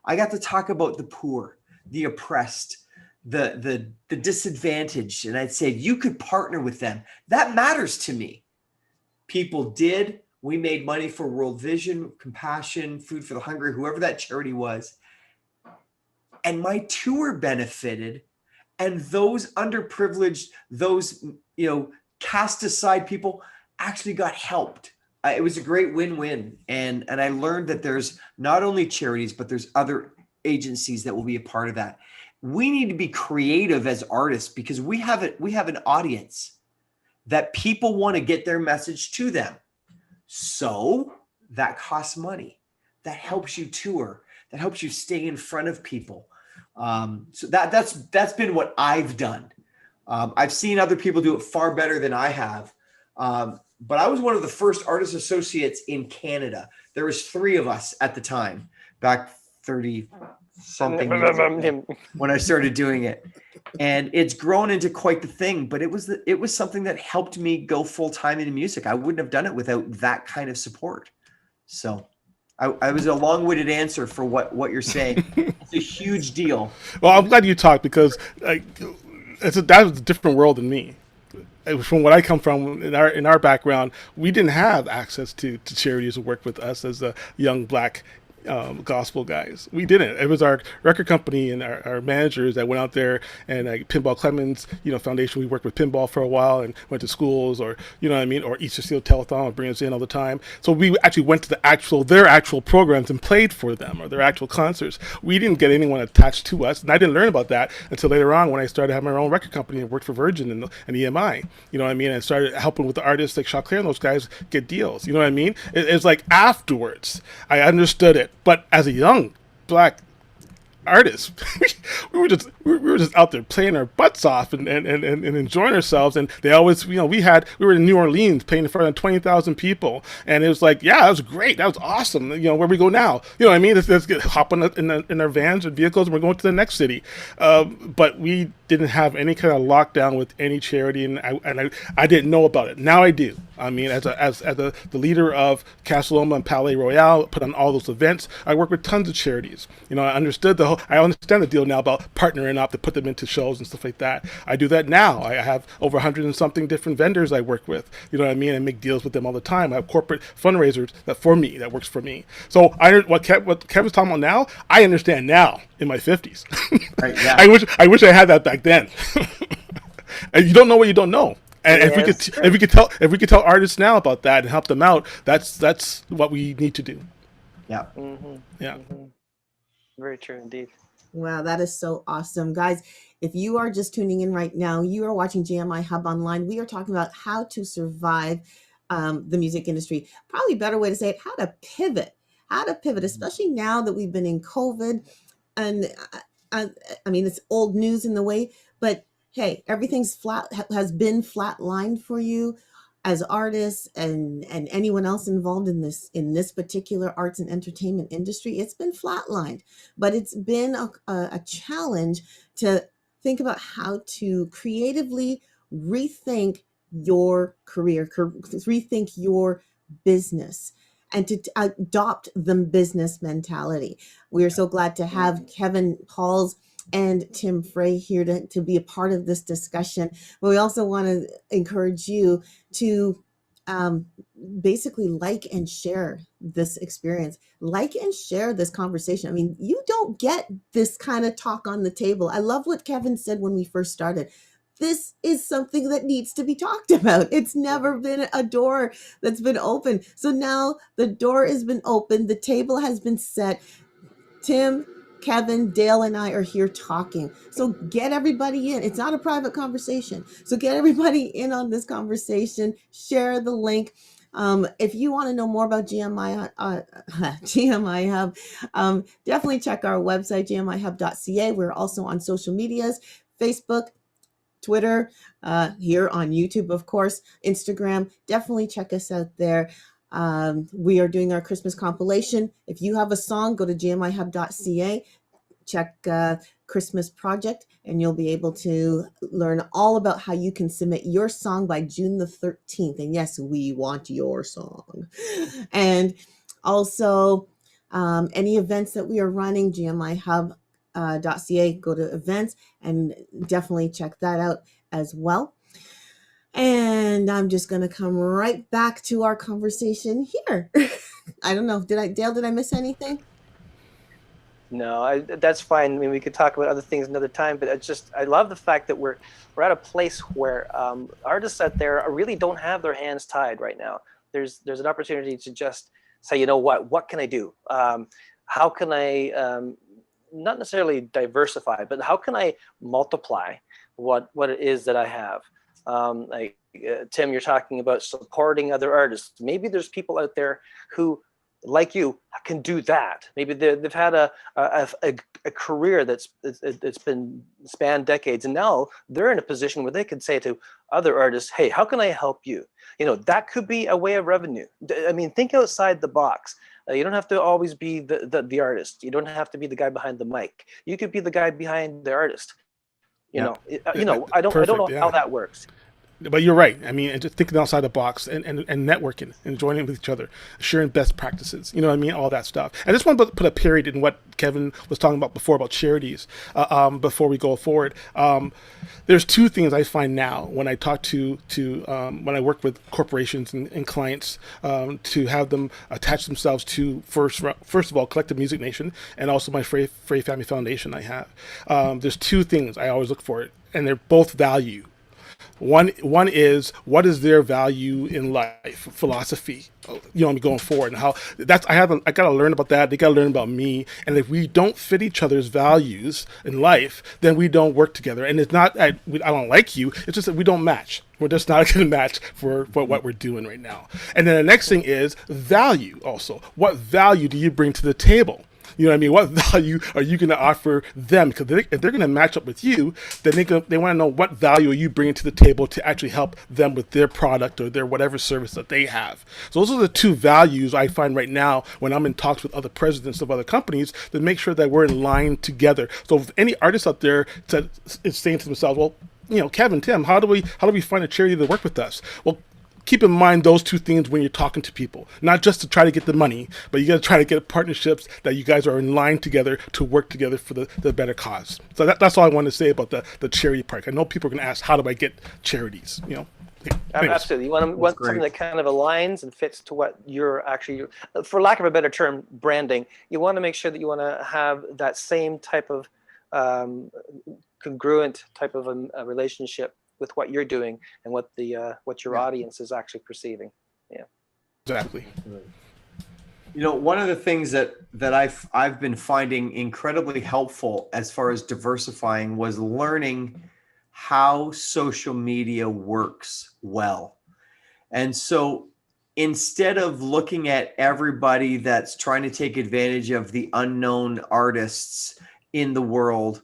I got to talk about the poor, the oppressed, the disadvantaged. And I'd say, you could partner with them. That matters to me. People did. We made money for World Vision, Compassion, Food for the Hungry, whoever that charity was. And my tour benefited. And those underprivileged, those, cast aside people actually got helped. It was a great win-win. And I learned that there's not only charities, but there's other agencies that will be a part of that. We need to be creative as artists because we have an audience that people want to get their message to them. So that costs money. That helps you tour. That helps you stay in front of people. So that's been what I've done. I've seen other people do it far better than I have. But I was one of the first artist associates in Canada. There was 3 of us at the time, back 30 something years ago, when I started doing it. And it's grown into quite the thing, but it was something that helped me go full time into music. I wouldn't have done it without that kind of support. So I was a long-winded answer for what you're saying. It's a huge deal. Well, I'm glad you talked because that was a different world than me. From what I come from, in our background, we didn't have access to charities who worked with us as a young black gospel guys. We didn't. It was our record company and our managers that went out there, and Pinball Clemens, Foundation. We worked with Pinball for a while and went to schools, or or Easter Seal Telethon would bring us in all the time. So we actually went to their actual programs and played for them, or their actual concerts. We didn't get anyone attached to us, and I didn't learn about that until later on when I started having my own record company and worked for Virgin and EMI. And started helping with the artists like Jacques Claire and those guys get deals. It's like afterwards I understood it. But as a young black artist, we were just out there playing our butts off and enjoying ourselves. And they always, we were in New Orleans playing in front of 20,000 people, and it was like, yeah, that was great, that was awesome. Where we go now? Let's hop in our vans and vehicles, and we're going to the next city. But we didn't have any kind of lockdown with any charity, and I didn't know about it. Now I do. As the leader of Casa Loma and Palais Royale, put on all those events. I work with tons of charities. I understand the deal now about partnering up to put them into shows and stuff like that. I do that now. I have over 100 and something different vendors I work with. And make deals with them all the time. I have corporate fundraisers that works for me. So what Kevin's talking about now, I understand now in my 50s. Right, yeah. I wish I had that back then. And you don't know what you don't know. And if we could tell artists now about that and help them out, that's what we need to do. Yeah. Mm-hmm. Yeah. Mm-hmm. Very true indeed. Wow, that is so awesome. Guys, if you are just tuning in right now, you are watching GMIHub Online. We are talking about how to survive the music industry. Probably a better way to say it, how to pivot, especially now that we've been in COVID. And it's old news in the way, but hey, everything's has been flatlined for you as artists and anyone else involved in this particular arts and entertainment industry. It's been flatlined, but it's been a challenge to think about how to creatively rethink your career, rethink your business, and to adopt the business mentality. We are so glad to have Kevin Pauls and Tim Fray here to be a part of this discussion. But we also want to encourage you to um, basically like and share this experience, like and share this conversation. I mean, you don't get this kind of talk on the table. I love what Kevin said when we first started. This is something that needs to be talked about. It's never been a door that's been open. So now the door has been opened, the table has been set. Tim, Kevin, Dale, and I are here talking. So get everybody in. It's not a private conversation. So get everybody in on this conversation. Share the link. If you want to know more about GMI Hub, definitely check our website, gmihub.ca. We're also on social medias, Facebook, Twitter, here on YouTube, of course, Instagram. Definitely check us out there. We are doing our Christmas compilation. If you have a song, go to gmihub.ca, check Christmas project, and you'll be able to learn all about how you can submit your song by June the 13th. And yes, we want your song. And also any events that we are running, GMIHub.ca, go to events and definitely check that out as well. And I'm just going to come right back to our conversation here. I don't know. Dale, did I miss anything? No, that's fine. I mean, we could talk about other things another time, but I love the fact that we're at a place where artists out there really don't have their hands tied right now. There's an opportunity to just say, you know what can I do? How can I not necessarily diversify, but how can I multiply what it is that I have? Tim, you're talking about supporting other artists. Maybe there's people out there who, like you, can do that. Maybe they've had a career that's been spanned decades, and now they're in a position where they can say to other artists, "Hey, how can I help you?" You know, that could be a way of revenue. I mean, think outside the box. You don't have to always be the artist. You don't have to be the guy behind the mic. You could be the guy behind the artist. I don't know how that works. But you're right. I mean, and just thinking outside the box and networking and joining with each other, sharing best practices, you know what I mean? All that stuff. And I just want to put a period in what Kevin was talking about before about charities, before we go forward. There's two things I find now when I talk to when I work with corporations and clients, to have them attach themselves to first of all, Collective Music Nation, and also my Fray Family Foundation I have. There's two things I always look for, and they're both value. One is, what is their value in life, philosophy, you know, going forward, and how I got to learn about that. They got to learn about me. And if we don't fit each other's values in life, then we don't work together. And it's not, I don't like you. It's just that we don't match. We're just not going to match for what we're doing right now. And then the next thing is value also. What value do you bring to the table? You know what I mean? What value are you going to offer them? Because if they're going to match up with you, then they want to know what value are you bringing to the table to actually help them with their product or their whatever service that they have. So those are the two values I find right now when I'm in talks with other presidents of other companies, to make sure that we're in line together. So if any artists out there is saying to themselves, well, you know, Kevin, Tim, how do we find a charity to work with us? Well, keep in mind those two things when you're talking to people, not just to try to get the money, but you got to try to get partnerships that you guys are in line together to work together for the better cause. So that's all I want to say about the charity part. I know people are going to ask, how do I get charities? You know, absolutely. You want something that kind of aligns and fits to what you're actually, for lack of a better term, branding. You want to make sure that you want to have that same type of congruent type of a relationship with what you're doing and what your audience is actually perceiving. Yeah, exactly. You know, one of the things that I've been finding incredibly helpful as far as diversifying was learning how social media works well. And so instead of looking at everybody that's trying to take advantage of the unknown artists in the world,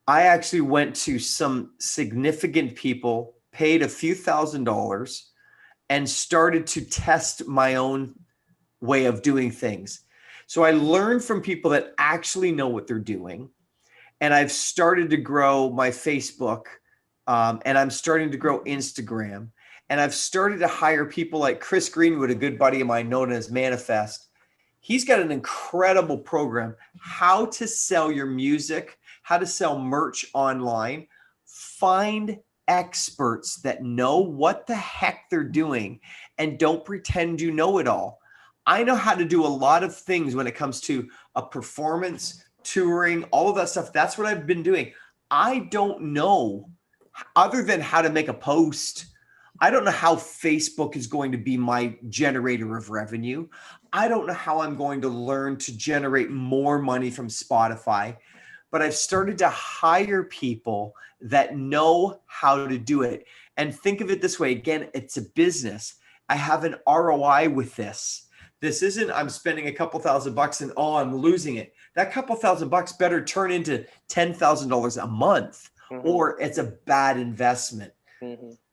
I actually went to some significant people, paid a few $1,000s, and started to test my own way of doing things. So I learned from people that actually know what they're doing. And I've started to grow my Facebook, and I'm starting to grow Instagram. And I've started to hire people like Chris Greenwood, a good buddy of mine known as Manifest. He's got an incredible program, how to sell your music, how to sell merch online. Find experts that know what the heck they're doing and don't pretend you know it all. I know how to do a lot of things when it comes to a performance, touring, all of that stuff. That's what I've been doing. I don't know, other than how to make a post. I don't know how Facebook is going to be my generator of revenue. I don't know how I'm going to learn to generate more money from Spotify, but I've started to hire people that know how to do it. And think of it this way. Again, it's a business. I have an ROI with this. This isn't I'm spending a couple $1,000 and I'm losing it. That couple $1,000 better turn into $10,000 a month, or it's a bad investment.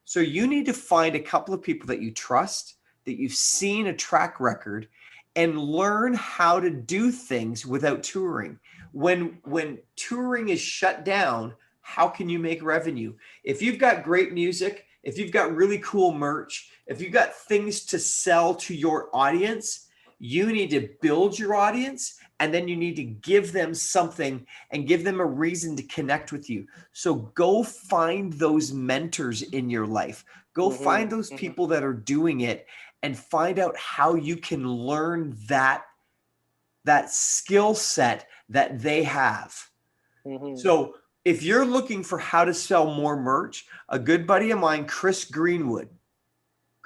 So you need to find a couple of people that you trust, that you've seen a track record, and learn how to do things without touring. When touring is shut down, how can you make revenue? If you've got great music, if you've got really cool merch, if you've got things to sell to your audience, you need to build your audience, and then you need to give them something and give them a reason to connect with you. So go find those mentors in your life. Go find those people that are doing it and find out how you can learn that skill set that they have. So if you're looking for how to sell more merch, a good buddy of mine, Chris Greenwood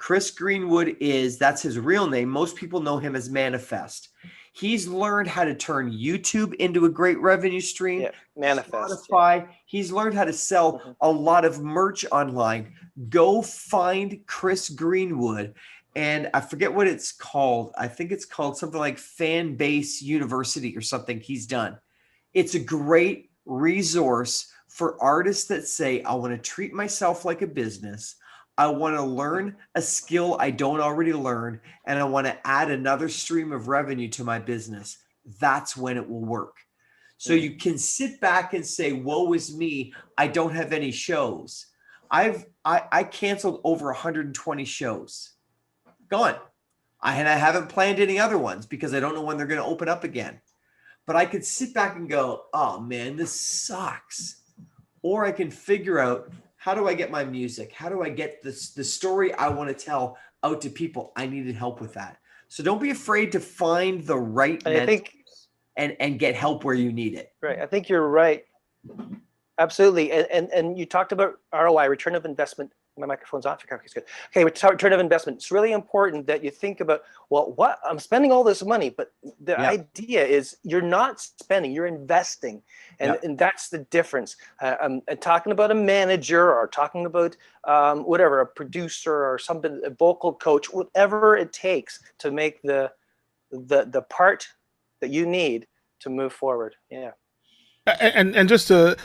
that's his real name. Most people know him as Manifest. He's learned how to turn YouTube into a great revenue stream. Yeah, Manifest. Spotify. Yeah. He's learned how to sell a lot of merch online. Go find Chris Greenwood. And I forget what it's called. I think it's called something like Fan Base University or something he's done. It's a great resource for artists that say, I want to treat myself like a business. I want to learn a skill I don't already learn, and I want to add another stream of revenue to my business. That's when it will work. So you can sit back and say, woe is me, I don't have any shows. I canceled over 120 shows. Gone. I haven't planned any other ones because I don't know when they're going to open up again. But I could sit back and go, oh man, this sucks. Or I can figure out, how do I get my music? How do I get the story I want to tell out to people? I needed help with that. So don't be afraid to find the right mentors and get help where you need it. Right. I think you're right. Absolutely. And you talked about ROI, return of investment. My microphone's off. Okay, good. Okay, return of investment. It's really important that you think about, well, what I'm spending all this money, but the idea is you're not spending, you're investing. And that's the difference. And talking about a manager or talking about whatever, a producer or somebody, a vocal coach, whatever it takes to make the part that you need to move forward. Yeah. And just to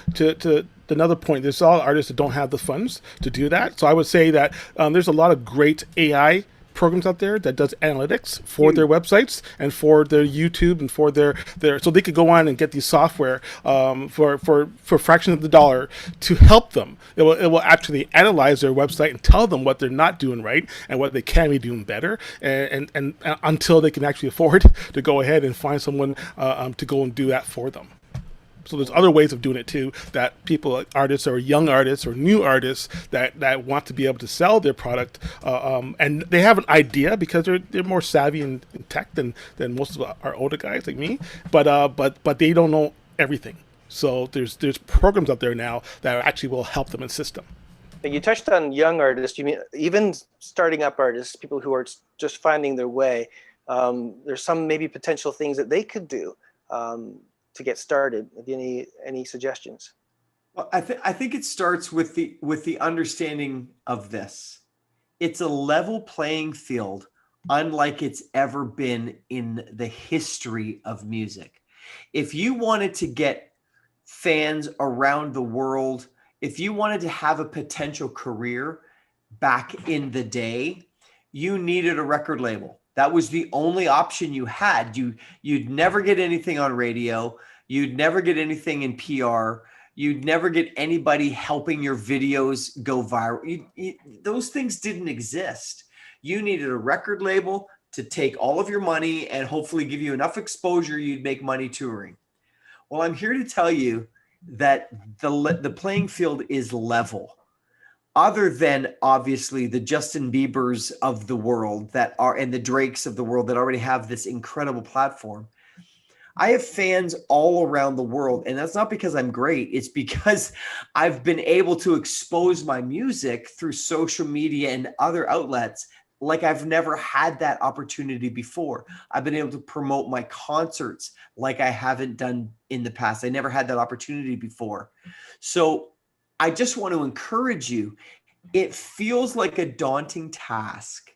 another point, there's a lot of artists that don't have the funds to do that. So I would say that there's a lot of great AI programs out there that does analytics for their websites and for their YouTube and for their so they could go on and get these software for fractions of the dollar to help them. It will actually analyze their website and tell them what they're not doing right and what they can be doing better, and until they can actually afford to go ahead and find someone to go and do that for them. So there's other ways of doing it too, that people, artists or young artists or new artists that want to be able to sell their product, and they have an idea because they're more savvy in tech than most of our older guys like me, but they don't know everything. So there's programs out there now that actually will help them and assist them. You touched on young artists. You mean even starting up artists, people who are just finding their way. There's some maybe potential things that they could do to get started. Any suggestions? Well, I think it starts with the understanding of this. It's a level playing field, unlike it's ever been in the history of music. If you wanted to get fans around the world, if you wanted to have a potential career back in the day, you needed a record label. That was the only option you had. You'd never get anything on radio. You'd never get anything in PR. You'd never get anybody helping your videos go viral. Those things didn't exist. You needed a record label to take all of your money and hopefully give you enough exposure you'd make money touring. Well, I'm here to tell you that the playing field is level. other than obviously the Justin Biebers of the world that are, and the Drakes of the world that already have this incredible platform, I have fans all around the world. And that's not because I'm great. It's because I've been able to expose my music through social media and other outlets like I've never had that opportunity before. I've been able to promote my concerts like I haven't done in the past. I never had that opportunity before. So I just want to encourage you. It feels like a daunting task,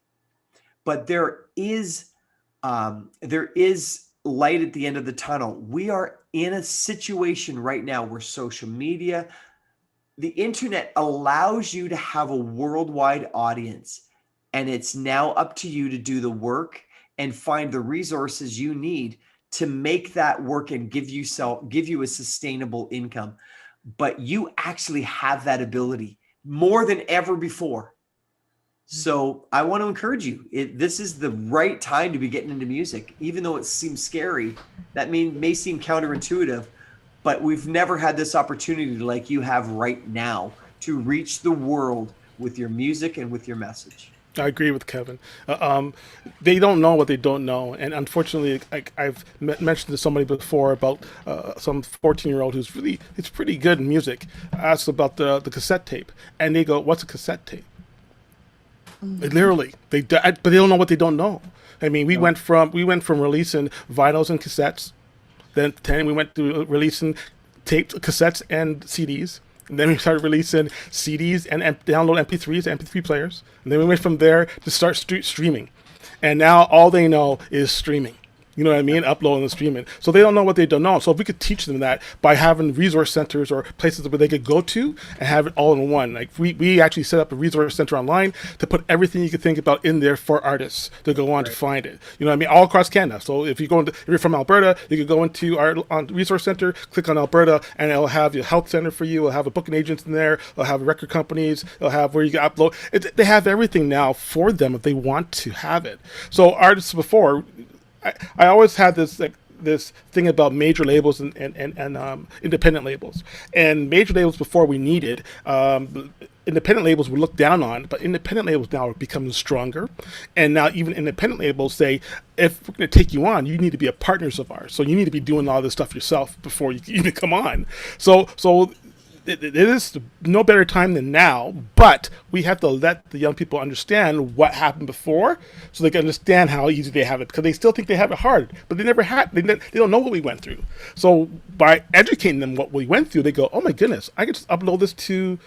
but there is light at the end of the tunnel. We are in a situation right now where social media, the internet allows you to have a worldwide audience, and it's now up to you to do the work and find the resources you need to make that work and give you a sustainable income. But you actually have that ability more than ever before. So I want to encourage you. This is the right time to be getting into music, even though it seems scary. That may seem counterintuitive, but we've never had this opportunity like you have right now to reach the world with your music and with your message. I agree with Kevin. They don't know what they don't know, and unfortunately, I've mentioned to somebody before about some 14-year-old it's pretty good in music. Asks about the cassette tape, and they go, "What's a cassette tape?" Literally, but they don't know what they don't know. I mean, we went from releasing vinyls and cassettes, then we went to releasing tapes, cassettes, and CDs. And then we started releasing CDs and download MP3s, MP3 players. And then we went from there to start streaming. And now all they know is streaming. You know what I mean? Uploading and streaming. So they don't know what they don't know. So if we could teach them that by having resource centers or places where they could go to and have it all in one. Like we actually set up a resource center online to put everything you could think about in there for artists to go on to find it. You know what I mean? All across Canada. So if you're from Alberta, you could go into our resource center, click on Alberta, and it'll have your health center for you. It'll have a booking agent in there. It'll have record companies. It'll have where you can upload. They have everything now for them if they want to have it. So artists before, I always had this thing about major labels and independent labels. And major labels before we needed, independent labels were looked down on, but independent labels now are becoming stronger. And now even independent labels say, if we're going to take you on, you need to be a partners of ours. So you need to be doing all this stuff yourself before you even come on. So it is no better time than now, but we have to let the young people understand what happened before so they can understand how easy they have it, because they still think they have it hard, but they never had, they don't know what we went through. So by educating them what we went through, they go, oh my goodness, I could just upload this to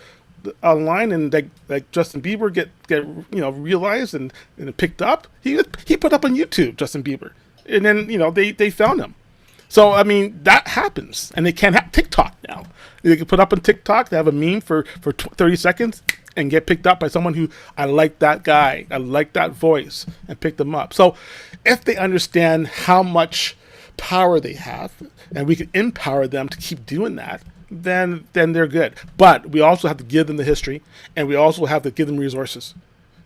online and like Justin Bieber get realized and picked up. He put up on YouTube, Justin Bieber, and then they found him. So, I mean, that happens. And they can't have TikTok now. They can put up on TikTok, they have a meme for 30 seconds and get picked up by someone who, I like that guy, I like that voice, and pick them up. So if they understand how much power they have, and we can empower them to keep doing that, then they're good. But we also have to give them the history, and we also have to give them resources,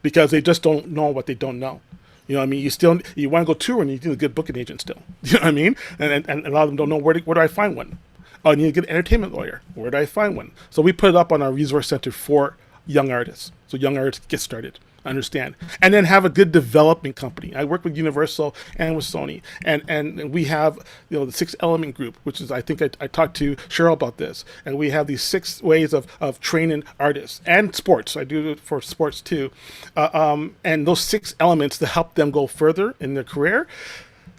because they just don't know what they don't know. You know what I mean? You want to go tour and you need a good booking agent still. You know what I mean? And a lot of them don't know where do I find one? Oh, you need a good entertainment lawyer. Where do I find one? So we put it up on our resource center for young artists. So young artists get started, understand. And then have a good development company. I work with Universal and with Sony. And we have the 6 Element Group, which is, I think I talked to Cheryl about this. And we have these 6 ways of training artists and sports. I do it for sports too. And those 6 elements to help them go further in their career.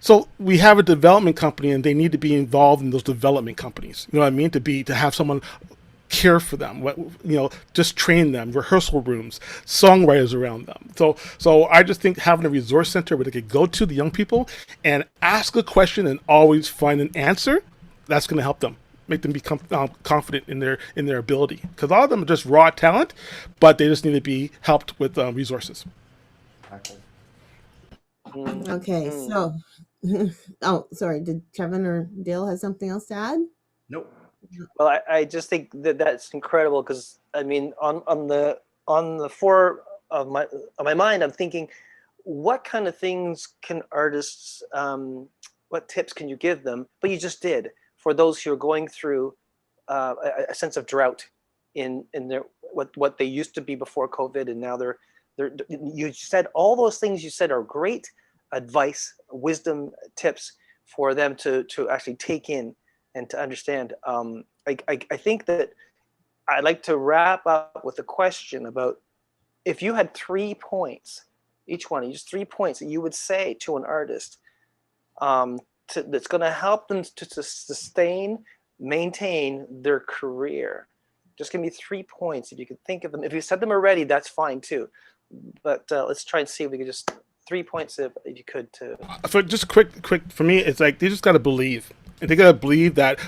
So we have a development company, and they need to be involved in those development companies. You know what I mean? To have someone care for them, just train them, rehearsal rooms, songwriters around them. So I just think having a resource center where they could go to the young people and ask a question and always find an answer, that's going to help them, make them become confident in their ability. Because all of them are just raw talent, but they just need to be helped with resources. Okay, so, oh, sorry, did Kevin or Dale have something else to add? Nope. Well, I just think that's incredible, because I mean, on the fore of my mind, I'm thinking, what kind of things can artists, what tips can you give them? But you just did for those who are going through a sense of drought in their what they used to be before COVID, and now they're you said all those things you said are great advice, wisdom, tips for them to actually take in and to understand. I think that I'd like to wrap up with a question about, if you had 3 points, each one, just 3 points that you would say to an artist that's going to help them to sustain, maintain their career. Just give me 3 points if you could think of them. If you said them already, that's fine too. But let's try and see if we could just 3 points if you could to. For just quick for me, it's like they just got to believe, and they got to believe that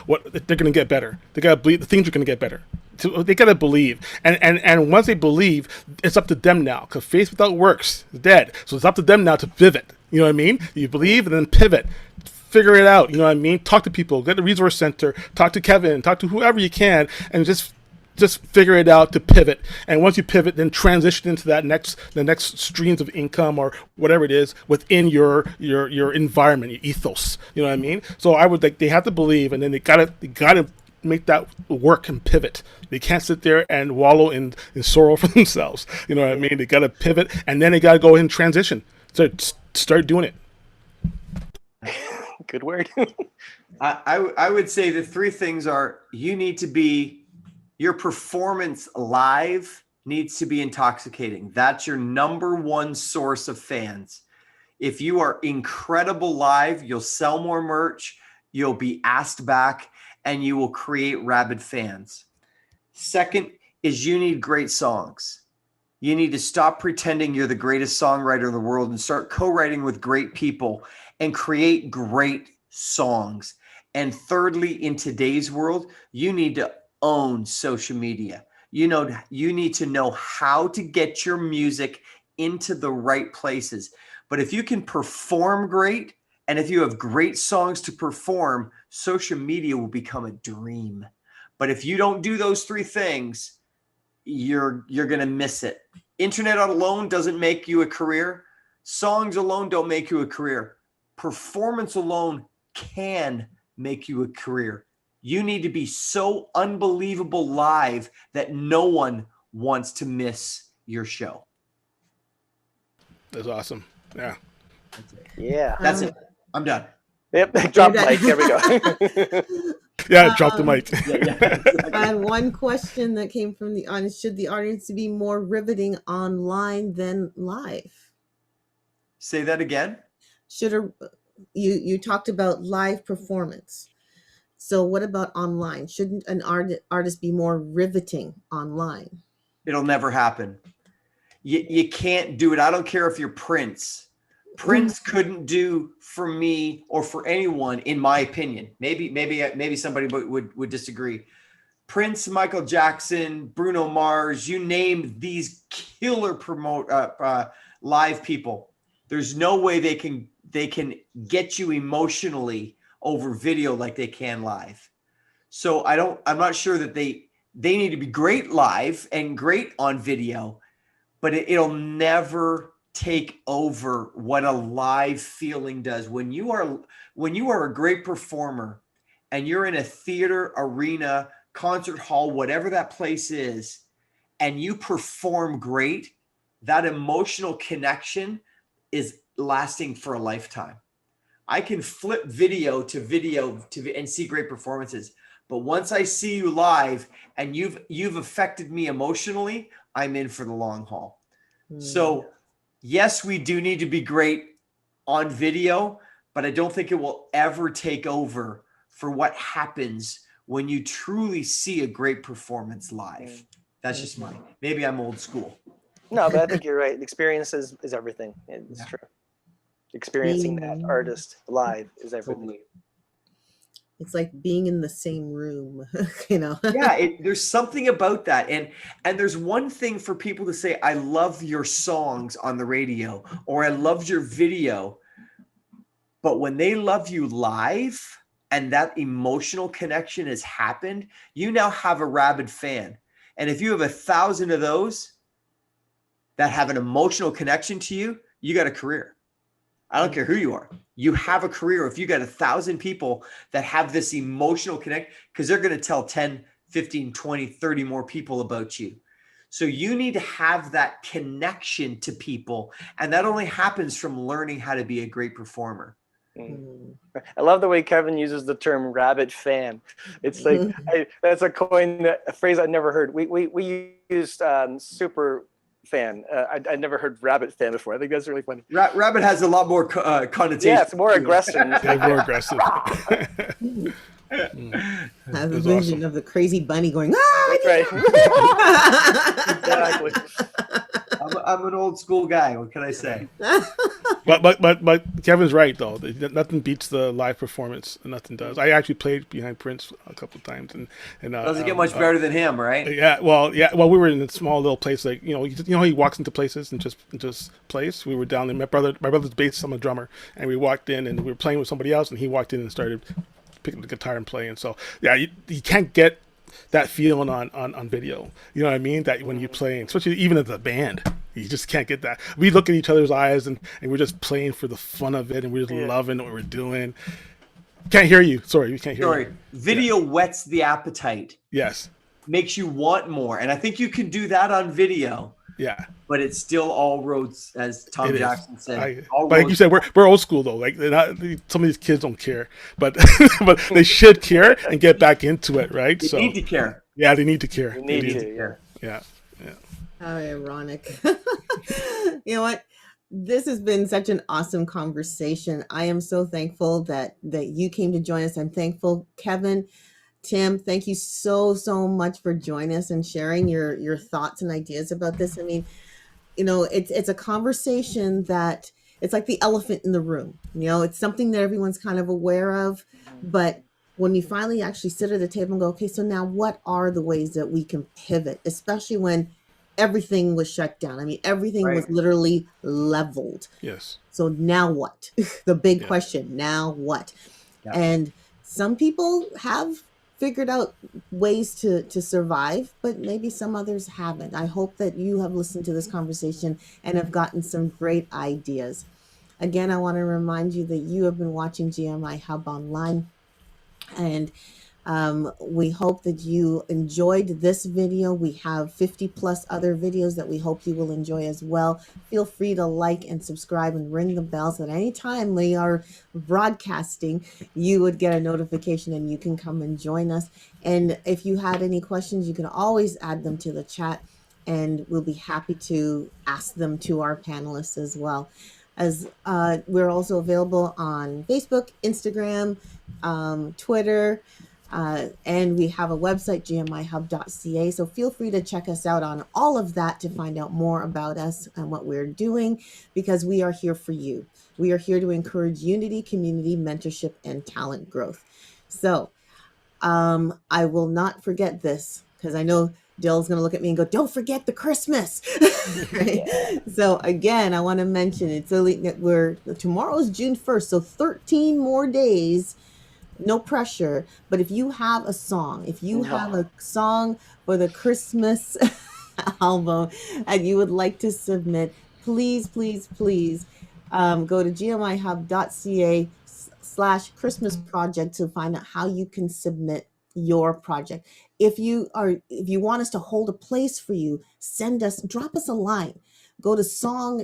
they're going to get better. They got to believe the things are going to get better. So they got to believe, and once they believe, it's up to them now. Because faith without works is dead. So it's up to them now to pivot. You know what I mean? You believe and then pivot. Figure it out. You know what I mean? Talk to people. Get the resource center. Talk to Kevin. Talk to whoever you can, and just figure it out to pivot. And once you pivot, then transition into the next streams of income or whatever it is within your environment, your ethos. You know what I mean? So I would, like, they have to believe, and then they gotta make that work and pivot. They can't sit there and wallow in sorrow for themselves. You know what I mean? They gotta pivot, and then they gotta go ahead and transition. So start doing it. Good word. I would say the 3 things are: you need to be, your performance live needs to be intoxicating. That's your number 1 source of fans. If you are incredible live, you'll sell more merch, you'll be asked back, and you will create rabid fans. Second is you need great songs. You need to stop pretending you're the greatest songwriter in the world and start co-writing with great people and create great songs. And thirdly, in today's world, you need to own social media. You need to know how to get your music into the right places. But if you can perform great, and if you have great songs to perform, social media will become a dream. But if you don't do those 3 things, you're going to miss it. Internet alone doesn't make you a career. Songs alone don't make you a career. Performance alone can make you a career. You need to be so unbelievable live that no one wants to miss your show. That's awesome. Yeah. That's it. Yeah. That's it. I'm done. Yep. Drop mic. There we go. Yeah, drop the mic. I had one question that came from the audience. Should the audience be more riveting online than live? Say that again. You talked about live performance. So what about online? Shouldn't an artist be more riveting online? It'll never happen. You can't do it. I don't care if you're Prince. Prince couldn't do for me or for anyone, in my opinion. Maybe somebody would disagree. Prince, Michael Jackson, Bruno Mars, you name these killer live people. There's no way they can get you emotionally over video like they can live. So I'm not sure that they need to be great live and great on video, but it'll never take over what a live feeling does. When you are a great performer and you're in a theater, arena, concert hall, whatever that place is, and you perform great, that emotional connection is lasting for a lifetime. I can flip video to and see great performances, but once I see you live and you've affected me emotionally, I'm in for the long haul. So yes, we do need to be great on video, but I don't think it will ever take over for what happens when you truly see a great performance live. That's just mine. Maybe I'm old school. No, but I think you're right. Experience is everything. It's true. Experiencing that artist live is everything. Totally. It's like being in the same room, you know? Yeah, there's something about that. And there's one thing for people to say, I love your songs on the radio, or I loved your video. But when they love you live and that emotional connection has happened, you now have a rabid fan. And if you have 1,000 of those that have an emotional connection to you, you got a career. I don't care who you are. You have a career if you got 1,000 people that have this emotional connect, because they're going to tell 10, 15, 20, 30 more people about you. So you need to have that connection to people. And that only happens from learning how to be a great performer. I love the way Kevin uses the term rabbit fan. It's like, that's a phrase I'd never heard. We used super fan. I'd never heard rabbit fan before. I think that's really funny. Rabbit has a lot more connotation. Yeah, it's more aggressive. Yeah, more aggressive. I have a vision awesome. of the crazy bunny going, ah! Right. Exactly. I'm an old school guy. What can I say? But Kevin's right though. Nothing beats the live performance. Nothing does. I actually played behind Prince a couple of times, and Doesn't get much better than him, right? Yeah. Well, we were in a small little place, like you know, he walks into places and just plays. We were down there. My brother's bass. I'm a drummer, and we walked in and we were playing with somebody else, and he walked in and started picking up the guitar and playing. So yeah, you can't get that feeling on video. You know what I mean? That when you're playing, especially even as a band, you just can't get that. We look at each other's eyes and we're just playing for the fun of it, and we're just loving what we're doing. Can't hear you. Sorry, we can't hear you. Video whets the appetite. Yes. Makes you want more. And I think you can do that on video. Yeah. But it's still all roads, as Tom Jackson said. But like you said, we're old school though. Like some of these kids don't care, but but they should care and get back into it, right? They need to care. Yeah, they need to care. They need to care. Yeah. How ironic. You know what? This has been such an awesome conversation. I am so thankful that you came to join us. I'm thankful, Kevin, Tim, thank you so much for joining us and sharing your thoughts and ideas about this. I mean, you know, it's a conversation that it's like the elephant in the room. You know, it's something that everyone's kind of aware of, but when you finally actually sit at the table and go, okay, so now what are the ways that we can pivot, especially when everything was shut down? I mean, everything was literally leveled. Yes. So now what? The big question, now what? Yeah. And some people have figured out ways to survive, but maybe some others haven't. I hope that you have listened to this conversation and have gotten some great ideas. Again, I want to remind you that you have been watching GMIHub Online, and we hope that you enjoyed this video. We have 50 plus other videos that we hope you will enjoy as well. Feel free to like and subscribe and ring the bell so that anytime we are broadcasting, you would get a notification and you can come and join us. And if you had any questions, you can always add them to the chat and we'll be happy to ask them to our panelists as well. As we're also available on Facebook, Instagram, Twitter, and we have a website, gmihub.ca. So feel free to check us out on all of that to find out more about us and what we're doing, because we are here for you. We are here to encourage unity, community, mentorship, and talent growth. So I will not forget this, because I know Dill's going to look at me and go, don't forget the Christmas. Right? So again, I want to mention tomorrow's June 1st. So 13 more days. No pressure, but if you have a song, for the Christmas album and you would like to submit, please go to gmihub.ca/Christmas project to find out how you can submit your project. If you want us to hold a place for you, drop us a line. Go to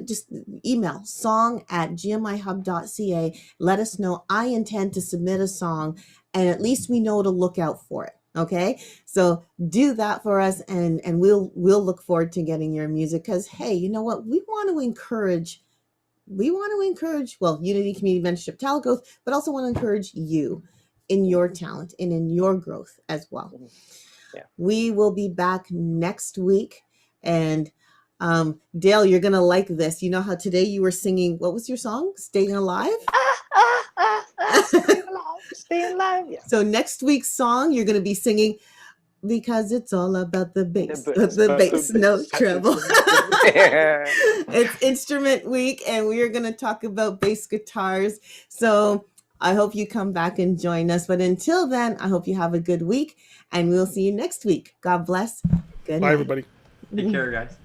just email song@gmihub.ca. Let us know I intend to submit a song, and at least we know to look out for it. Okay, so do that for us, and we'll look forward to getting your music. Because hey, you know what? We want to encourage unity, community, mentorship, talent growth, but also want to encourage you in your talent and in your growth as well. Yeah. We will be back next week, and Dale, you're gonna like this. You know how today you were singing, what was your song? Staying Alive? Staying alive. Yeah. So next week's song, you're gonna be singing Because It's All About the Bass. The bass, no treble. It's instrument week, and we are gonna talk about bass guitars. So I hope you come back and join us. But until then, I hope you have a good week, and we'll see you next week. God bless. Good night. Bye, everybody. Take care, guys.